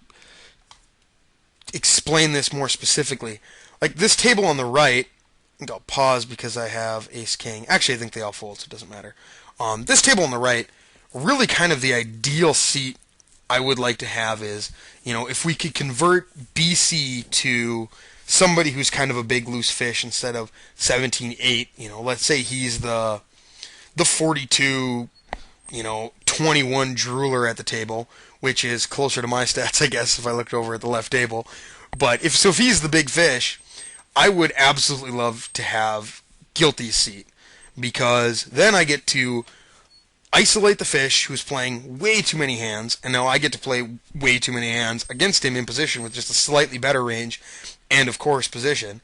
explain this more specifically. Like this table on the right, I think I'll pause because I have ace king. Actually, I think they all fold, so it doesn't matter. This table on the right, really kind of the ideal seat I would like to have is, if we could convert BC to somebody who's kind of a big loose fish instead of 17-8, let's say he's the 42, 21 drooler at the table, which is closer to my stats, I guess, if I looked over at the left table. But if he's the big fish, I would absolutely love to have Guilty's seat, because then I get to isolate the fish who's playing way too many hands, and now I get to play way too many hands against him in position with just a slightly better range and, of course, position.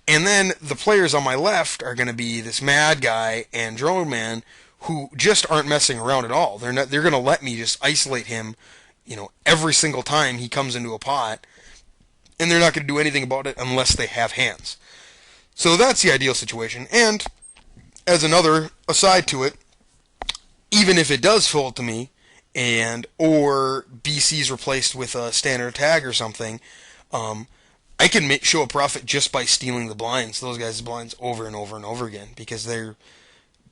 And then the players on my left are going to be this Mad Guy and Drone Man who just aren't messing around at all. They're going to let me just isolate him, every single time he comes into a pot, and they're not going to do anything about it unless they have hands. So that's the ideal situation. And as another aside to it, even if it does fold to me, or BC's replaced with a standard tag or something, I can show a profit just by stealing the blinds, those guys' blinds, over and over and over again, because they're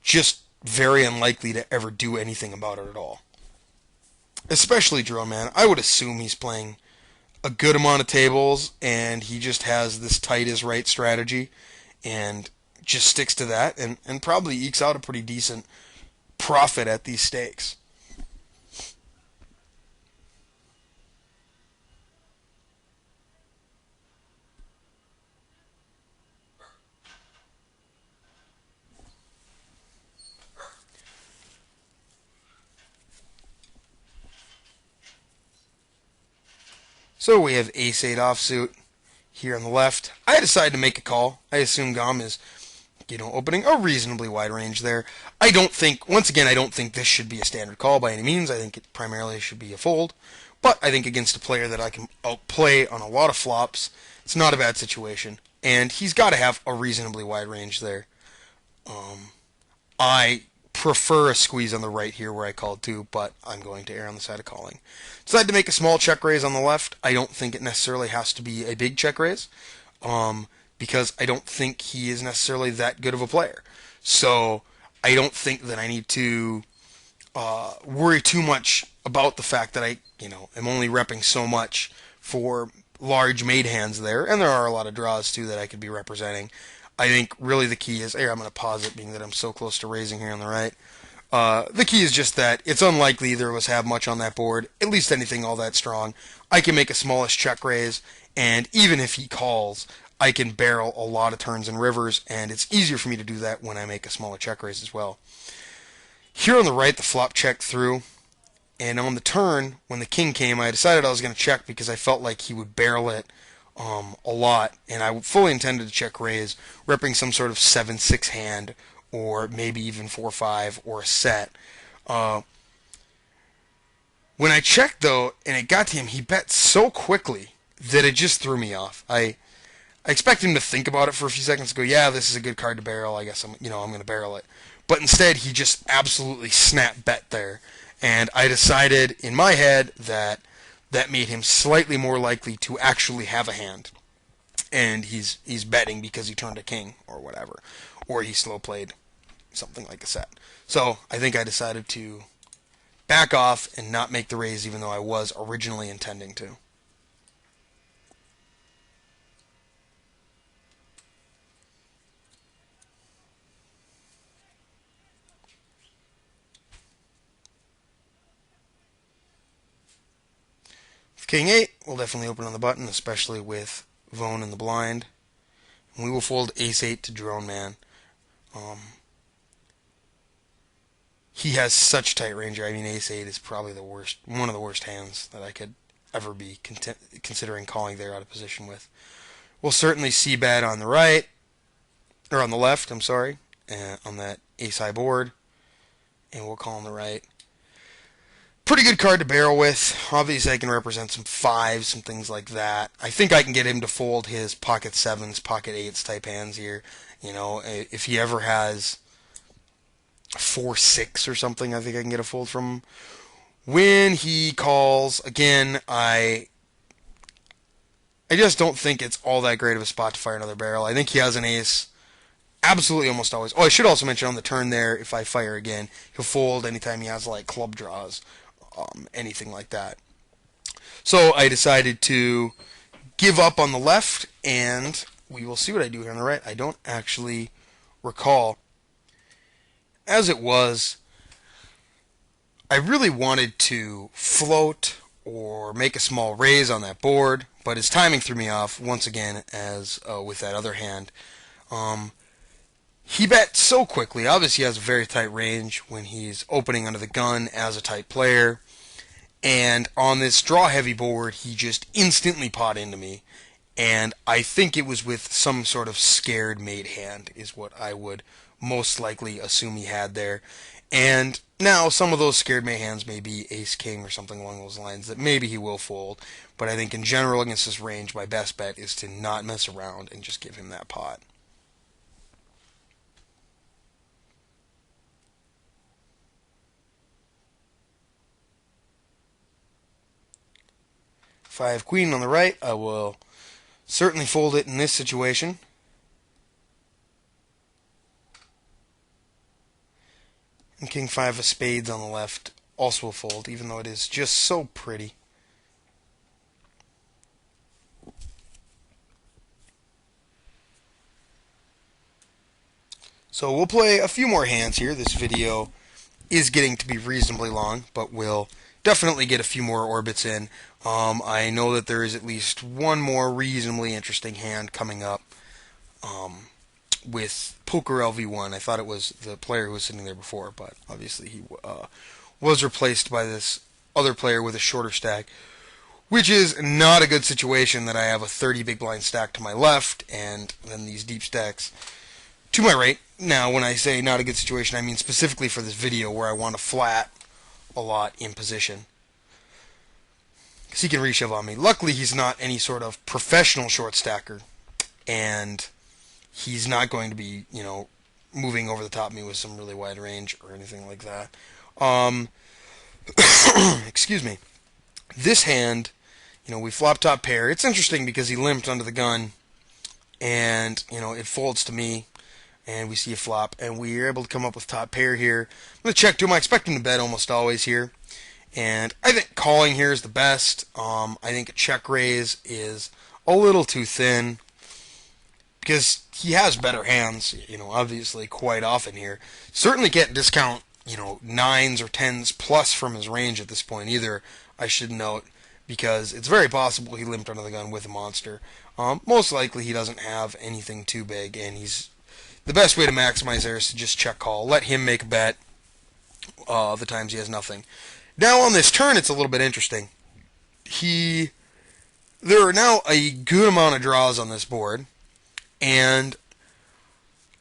just very unlikely to ever do anything about it at all. Especially Drone Man. I would assume he's playing a good amount of tables, and he just has this tight is right strategy, and just sticks to that, and probably ekes out a pretty decent profit at these stakes. So we have ace-8 offsuit here on the left. I decided to make a call. I assume Gom is, opening a reasonably wide range there. I don't think this should be a standard call by any means. I think it primarily should be a fold. But I think against a player that I can outplay on a lot of flops, it's not a bad situation. And he's got to have a reasonably wide range there. I prefer a squeeze on the right here where I called 2, but I'm going to err on the side of calling. Decided to make a small check raise on the left. I don't think it necessarily has to be a big check raise, because I don't think he is necessarily that good of a player. So I don't think that I need to worry too much about the fact that I, am only repping so much for large made hands there, and there are a lot of draws too that I could be representing. I think really the key is, here I'm going to pause it being that I'm so close to raising here on the right. The key is just that it's unlikely either of us have much on that board, at least anything all that strong. I can make a smallish check raise, and even if he calls, I can barrel a lot of turns and rivers, and it's easier for me to do that when I make a smaller check raise as well. Here on the right, the flop checked through, and on the turn, when the king came, I decided I was going to check because I felt like he would barrel it a lot, and I fully intended to check raise, repping some sort of 7-6 hand, or maybe even 4-5, or a set. When I checked, though, and it got to him, he bet so quickly that it just threw me off. I expect him to think about it for a few seconds, go, yeah, this is a good card to barrel, I guess I'm going to barrel it. But instead, he just absolutely snap bet there. And I decided in my head that that made him slightly more likely to actually have a hand. And he's betting because he turned a king or whatever. Or he slow played something like a set. So I think I decided to back off and not make the raise even though I was originally intending to. King 8 will definitely open on the button, especially with Vone in the blind. And we will fold Ace 8 to Drone Man. He has such tight range. I mean, Ace 8 is probably the worst, one of the worst hands that I could ever be considering calling there out of position with. We'll certainly see bet on the right, or on the left, I'm sorry, on that Ace High board, and we'll call on the right. Pretty good card to barrel with. Obviously, I can represent some 5s, some things like that. I think I can get him to fold his pocket 7s, pocket 8s type hands here. If he ever has 4-6 or something, I think I can get a fold from him. When he calls, again, I just don't think it's all that great of a spot to fire another barrel. I think he has an ace absolutely almost always. Oh, I should also mention on the turn there, if I fire again, he'll fold anytime he has like club draws, anything like that. So I decided to give up on the left, and we will see what I do here on the right. I don't actually recall. As it was, I really wanted to float or make a small raise on that board, but his timing threw me off once again, as with that other hand. He bet so quickly. Obviously, he has a very tight range when he's opening under the gun as a tight player. And on this draw-heavy board, he just instantly pot into me. And I think it was with some sort of scared made hand is what I would most likely assume he had there. And now some of those scared made hands may be ace-king or something along those lines that maybe he will fold. But I think in general against this range, my best bet is to not mess around and just give him that pot. If I have queen on the right, I will certainly fold it in this situation. And king 5 of spades on the left also will fold, even though it is just so pretty. So we'll play a few more hands here. This video is getting to be reasonably long, but we'll definitely get a few more orbits in. I know that there is at least one more reasonably interesting hand coming up with Pokersavvy 1. I thought it was the player who was sitting there before, but obviously he was replaced by this other player with a shorter stack, which is not a good situation that I have a 30 big blind stack to my left and then these deep stacks to my right. Now, when I say not a good situation, I mean specifically for this video where I want to flat a lot in position. Because he can reshove on me. Luckily, he's not any sort of professional short stacker, and he's not going to be, moving over the top of me with some really wide range or anything like that. Excuse me. This hand, we flop top pair. It's interesting because he limped under the gun, and, it folds to me, and we see a flop, and we are able to come up with top pair here. I'm going to check 2. I'm expecting to bet almost always here, and I think calling here is the best. I think a check raise is a little too thin because he has better hands, obviously quite often here. Certainly can't discount, 9s or 10s plus from his range at this point either, I should note, because it's very possible he limped under the gun with a monster. Most likely he doesn't have anything too big, and the best way to maximize there is to just check call. Let him make a bet the times he has nothing. Now on this turn, it's a little bit interesting. There are now a good amount of draws on this board, and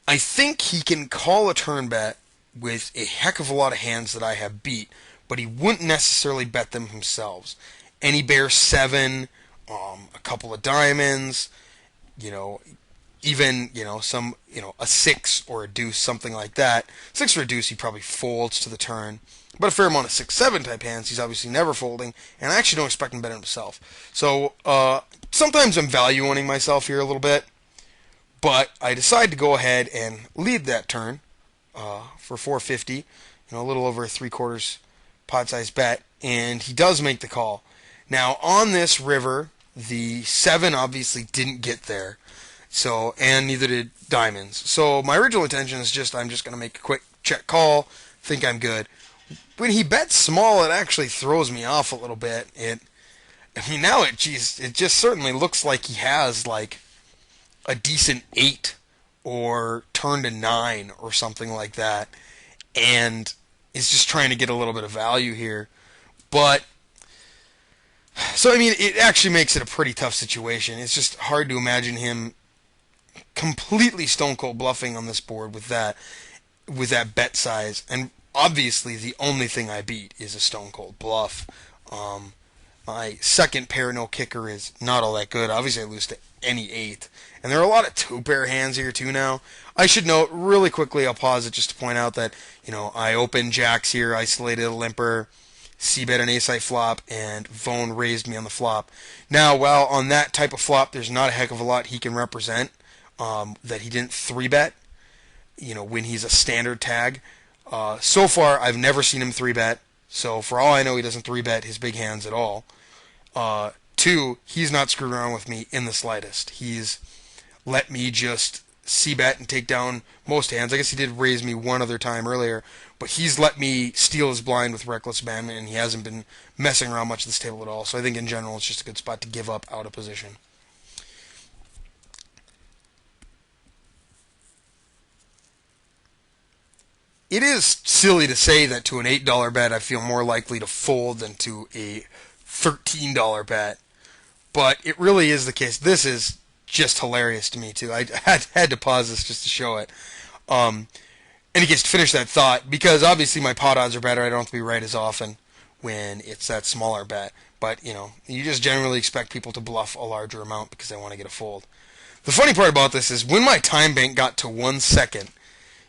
I think he can call a turn bet with a heck of a lot of hands that I have beat, but he wouldn't necessarily bet them himself. And he bears 7, a couple of diamonds, even, a 6 or a deuce, something like that. 6 or a deuce, he probably folds to the turn. But a fair amount of 6-7 type hands, he's obviously never folding, and I actually don't expect him to bet himself. So, sometimes I'm value-owning myself here a little bit, but I decide to go ahead and lead that turn for 450, a little over a 3/4 pot-sized bet, and he does make the call. Now, on this river, the 7 obviously didn't get there, and neither did diamonds. So my original intention is I'm just going to make a quick check call, think I'm good. When he bets small, it actually throws me off a little bit. Now it just certainly looks like he has like a decent 8 or turn to 9 or something like that, and is just trying to get a little bit of value here. But so it actually makes it a pretty tough situation. It's just hard to imagine him completely stone cold bluffing on this board with that bet size. And obviously, the only thing I beat is a stone cold bluff. My second pair no kicker is not all that good. Obviously, I lose to any 8. And there are a lot of 2-pair hands here too now. I should note really quickly, I'll pause it just to point out that, I opened jacks here, isolated a limper, c-bet an ace-high flop, and Vone raised me on the flop. Now, while on that type of flop, there's not a heck of a lot he can represent that he didn't 3-bet, when he's a standard tag. So far, I've never seen him 3-bet, so for all I know, he doesn't 3-bet his big hands at all. 2, he's not screwed around with me in the slightest. He's let me just c-bet and take down most hands. I guess he did raise me one other time earlier, but he's let me steal his blind with reckless abandonment, and he hasn't been messing around much this table at all. So I think in general it's just a good spot to give up out of position. It is silly to say that to an $8 bet I feel more likely to fold than to a $13 bet, but it really is the case. This is just hilarious to me too. I had to pause this just to show it. Any case, to finish that thought, because obviously my pot odds are better, I don't have to be right as often when it's that smaller bet. But, you just generally expect people to bluff a larger amount because they want to get a fold. The funny part about this is when my time bank got to 1 second,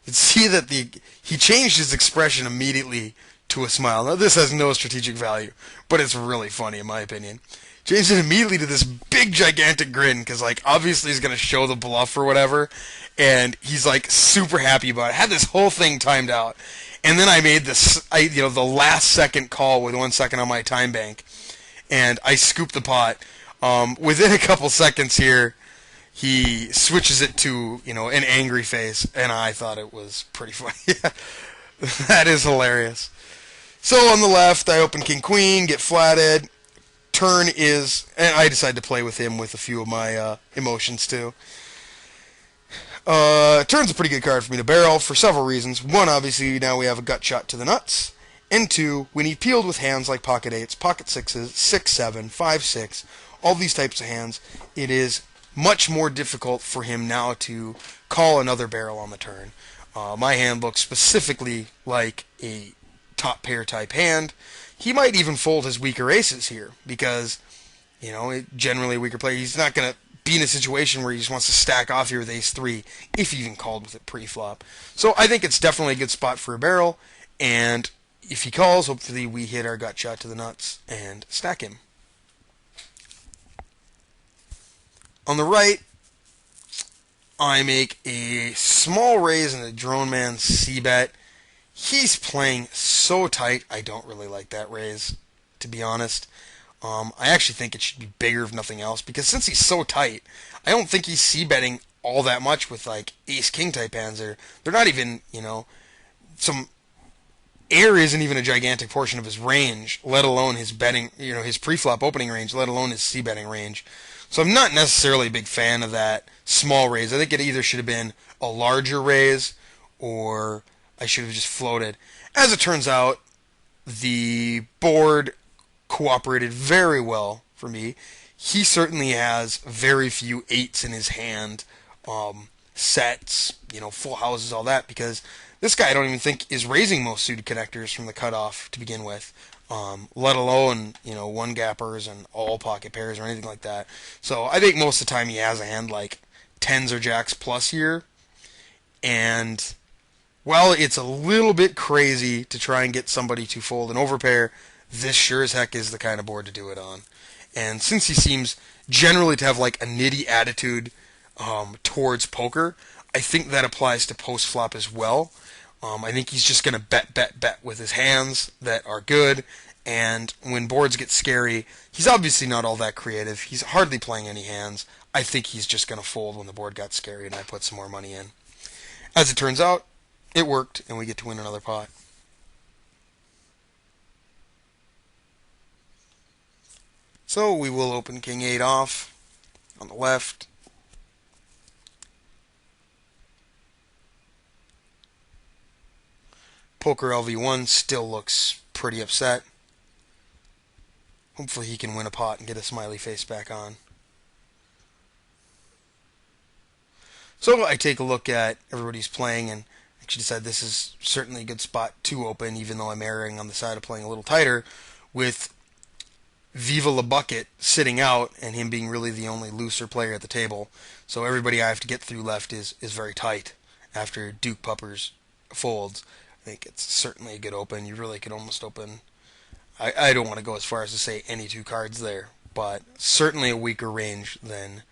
you'd see that he changed his expression immediately to a smile. Now, this has no strategic value, but it's really funny in my opinion. Changed it immediately to this big, gigantic grin, because, obviously he's going to show the bluff or whatever, and he's, super happy about it. Had this whole thing timed out, and then I made the last second call with 1 second on my time bank, and I scooped the pot. Within a couple seconds here, he switches it to, an angry face, and I thought it was pretty funny. That is hilarious. So on the left, I open king-queen, get flatted. Turn is, and I decide to play with him with a few of my emotions too. Turn's a pretty good card for me to barrel for several reasons. One, obviously, now we have a gut shot to the nuts. And 2, when he peeled with hands like pocket 8s, pocket 6s, 6-7, 5-6, all these types of hands, it is much more difficult for him now to call another barrel on the turn. My hand looks specifically like a top pair type hand. He might even fold his weaker aces here because, generally a weaker player, he's not going to be in a situation where he just wants to stack off here with ace-3 if he even called with it pre-flop. So I think it's definitely a good spot for a barrel, and if he calls, hopefully we hit our gut shot to the nuts and stack him. On the right, I make a small raise in the Drone Man C-bet. He's playing so tight, I don't really like that raise, to be honest. I actually think it should be bigger if nothing else, because since he's so tight, I don't think he's C-betting all that much with like ace-king type hands. They're not even, some air isn't even a gigantic portion of his range, let alone his betting, his pre-flop opening range, let alone his C-betting range. So I'm not necessarily a big fan of that small raise. I think it either should have been a larger raise or I should have just floated. As it turns out, the board cooperated very well for me. He certainly has very few eights in his hand, sets, full houses, all that, because this guy I don't even think is raising most suited connectors from the cutoff to begin with, let alone, one gappers and all pocket pairs or anything like that. So I think most of the time he has a hand like tens or jacks plus here, and while it's a little bit crazy to try and get somebody to fold an overpair, this sure as heck is the kind of board to do it on. And since he seems generally to have like a nitty attitude towards poker, I think that applies to post-flop as well. I think he's just going to bet with his hands that are good, and when boards get scary, he's obviously not all that creative. He's hardly playing any hands. I think he's just going to fold when the board got scary and I put some more money in. As it turns out, it worked, and we get to win another pot. So we will open King 8 off on the left. Poker LV1 still looks pretty upset. Hopefully he can win a pot and get a smiley face back on. So I take a look at everybody's playing and actually decide this is certainly a good spot to open, even though I'm erring on the side of playing a little tighter, with Viva La Bucket sitting out and him being really the only looser player at the table. So everybody I have to get through left is very tight after Duke Puppers folds. I think it's certainly a good open. You really could almost open, I don't want to go as far as to say any two cards there, but certainly a weaker range than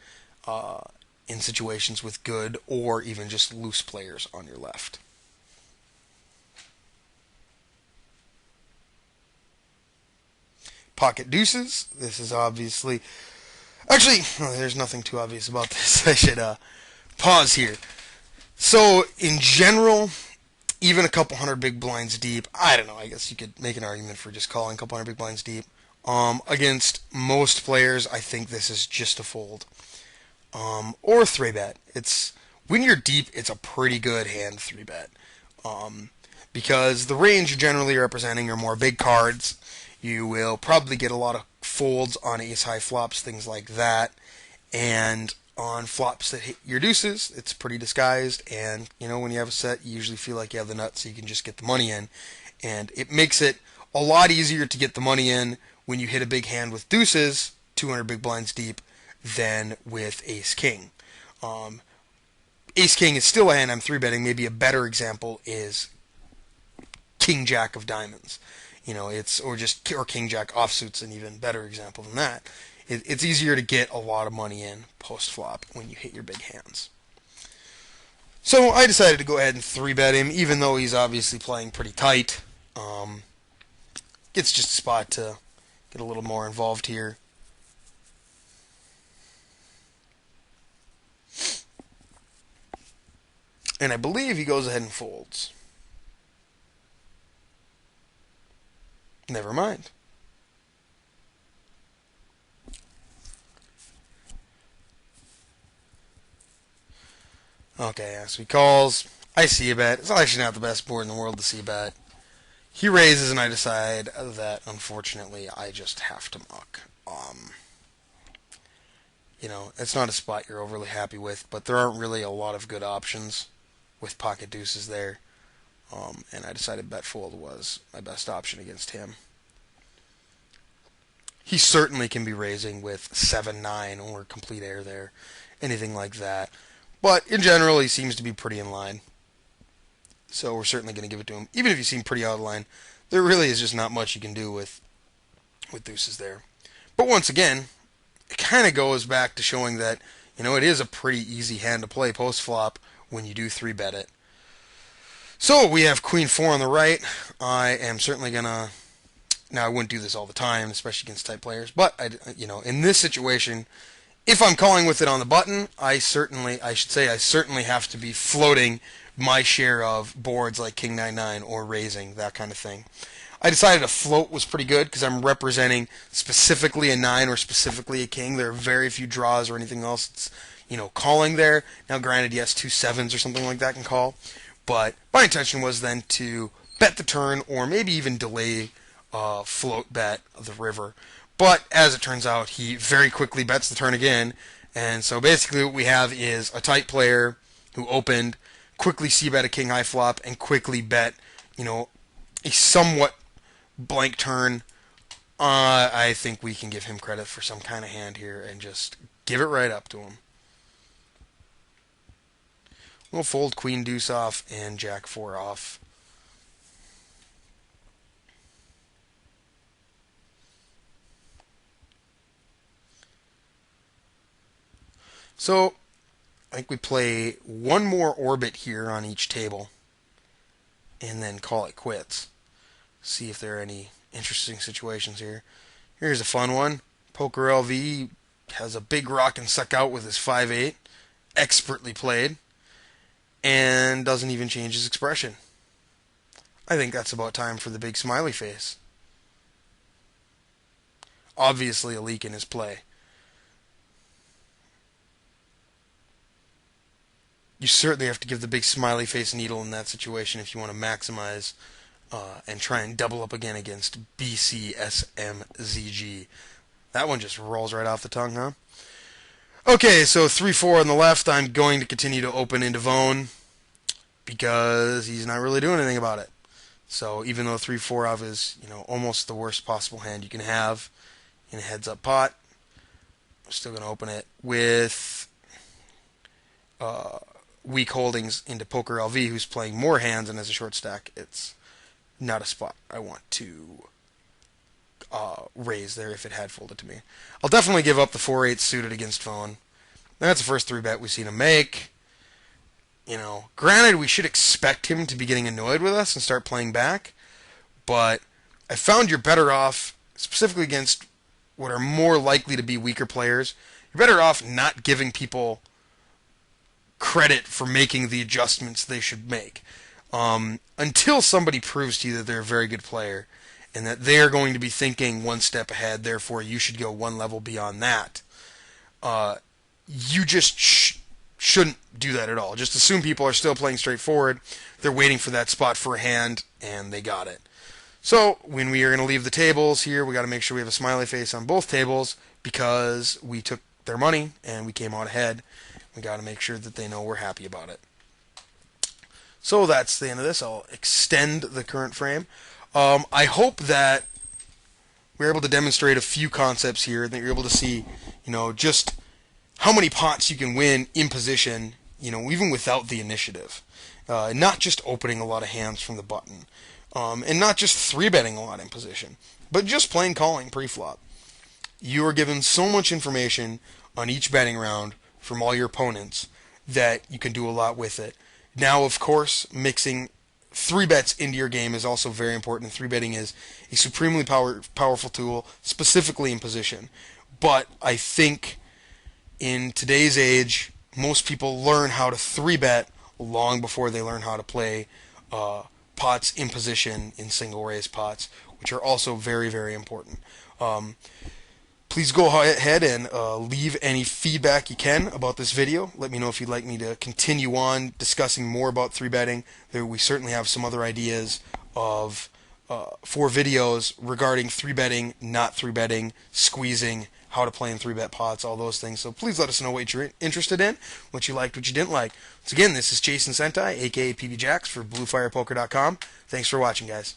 in situations with good or even just loose players on your left. Pocket deuces. This is obviously... Actually, there's nothing too obvious about this. I should pause here. So, in general, even a couple hundred big blinds deep, I don't know, I guess you could make an argument for just calling a couple hundred big blinds deep. Against most players, I think this is just a fold. Or a 3-bet. When you're deep, it's a pretty good hand 3-bet. Because the range you're generally representing are more big cards. You will probably get a lot of folds on ace-high flops, things like that. And on flops that hit your deuces, it's pretty disguised. And, when you have a set, you usually feel like you have the nuts so you can just get the money in. And it makes it a lot easier to get the money in when you hit a big hand with deuces, 200 big blinds deep, than with ace-king. Ace-king is still a hand I'm 3-betting. Maybe a better example is king-jack of diamonds. Or king-jack offsuit's an even better example than that. It's easier to get a lot of money in post-flop when you hit your big hands. So I decided to go ahead and 3-bet him, even though he's obviously playing pretty tight. It's just a spot to get a little more involved here. And I believe he goes ahead and folds. Never mind. Okay, so he calls. I see a bet. It's actually not the best board in the world to see a bet. He raises, and I decide that, unfortunately, I just have to muck. It's not a spot you're overly happy with, but there aren't really a lot of good options with pocket deuces there. And I decided bet fold was my best option against him. He certainly can be raising with 7-9 or complete air there, anything like that. But in general, he seems to be pretty in line. So we're certainly going to give it to him. Even if you seem pretty out of line, there really is just not much you can do with deuces there. But once again, it kind of goes back to showing that, it is a pretty easy hand to play post flop when you do 3-bet it. So we have Queen 4 on the right. I am certainly gonna. Now I wouldn't do this all the time, especially against tight players. But in this situation, if I'm calling with it on the button, I certainly have to be floating my share of boards like King 9-9 or raising, that kind of thing. I decided a float was pretty good because I'm representing specifically a 9 or specifically a king. There are very few draws or anything else that's, calling there. Now, granted, yes, 2 7s or something like that can call. But my intention was then to bet the turn or maybe even delay float bet of the river. But as it turns out, he very quickly bets the turn again. And so basically what we have is a tight player who opened, quickly c-bet a king high flop, and quickly bet, a somewhat blank turn. I think we can give him credit for some kind of hand here and just give it right up to him. We'll fold Queen Deuce off and Jack 4 off. So, I think we play one more orbit here on each table and then call it quits. See if there are any interesting situations here. Here's a fun one. Pokersavvy has a big rock and suck out with his 5-8. Expertly played. And doesn't even change his expression. I think that's about time for the big smiley face. Obviously a leak in his play. You certainly have to give the big smiley face needle in that situation if you want to maximize and try and double up again against BCSMZG. That one just rolls right off the tongue, huh? Okay, so 3-4 on the left. I'm going to continue to open into Vone because he's not really doing anything about it. So even though 3-4 off is almost the worst possible hand you can have in a heads-up pot, I'm still going to open it with weak holdings into Pokersavvy, who's playing more hands and has a short stack. It's not a spot I want to raise there if it had folded to me. I'll definitely give up the 4-8 suited against Vone. That's the first 3-bet we've seen him make. Granted, we should expect him to be getting annoyed with us and start playing back, but I found you're better off, specifically against what are more likely to be weaker players, you're better off not giving people credit for making the adjustments they should make. Until somebody proves to you that they're a very good player and that they're going to be thinking one step ahead, therefore you should go one level beyond that, you just shouldn't do that at all. Just assume people are still playing straightforward, they're waiting for that spot for a hand, and they got it. So when we are going to leave the tables here, we got to make sure we have a smiley face on both tables because we took their money and we came out ahead. We got to make sure that they know we're happy about it. So that's the end of this. I'll extend the current frame. I hope that we're able to demonstrate a few concepts here, and that you're able to see, just how many pots you can win in position, even without the initiative. Not just opening a lot of hands from the button, and not just 3-betting a lot in position, but just plain calling pre-flop. You are given so much information on each betting round from all your opponents that you can do a lot with it. Now, of course, mixing 3-bets into your game is also very important. 3-betting is a supremely powerful tool, specifically in position. But I think in today's age, most people learn how to 3-bet long before they learn how to play pots in position in single raise pots, which are also very, very important. Please go ahead and leave any feedback you can about this video. Let me know if you'd like me to continue on discussing more about 3-betting. We certainly have some other ideas of for videos regarding 3-betting, not 3-betting, squeezing, how to play in 3-bet pots, all those things. So please let us know what you're interested in, what you liked, what you didn't like. Once again, this is Jason Senti, aka PB Jacks for BluefirePoker.com. Thanks for watching, guys.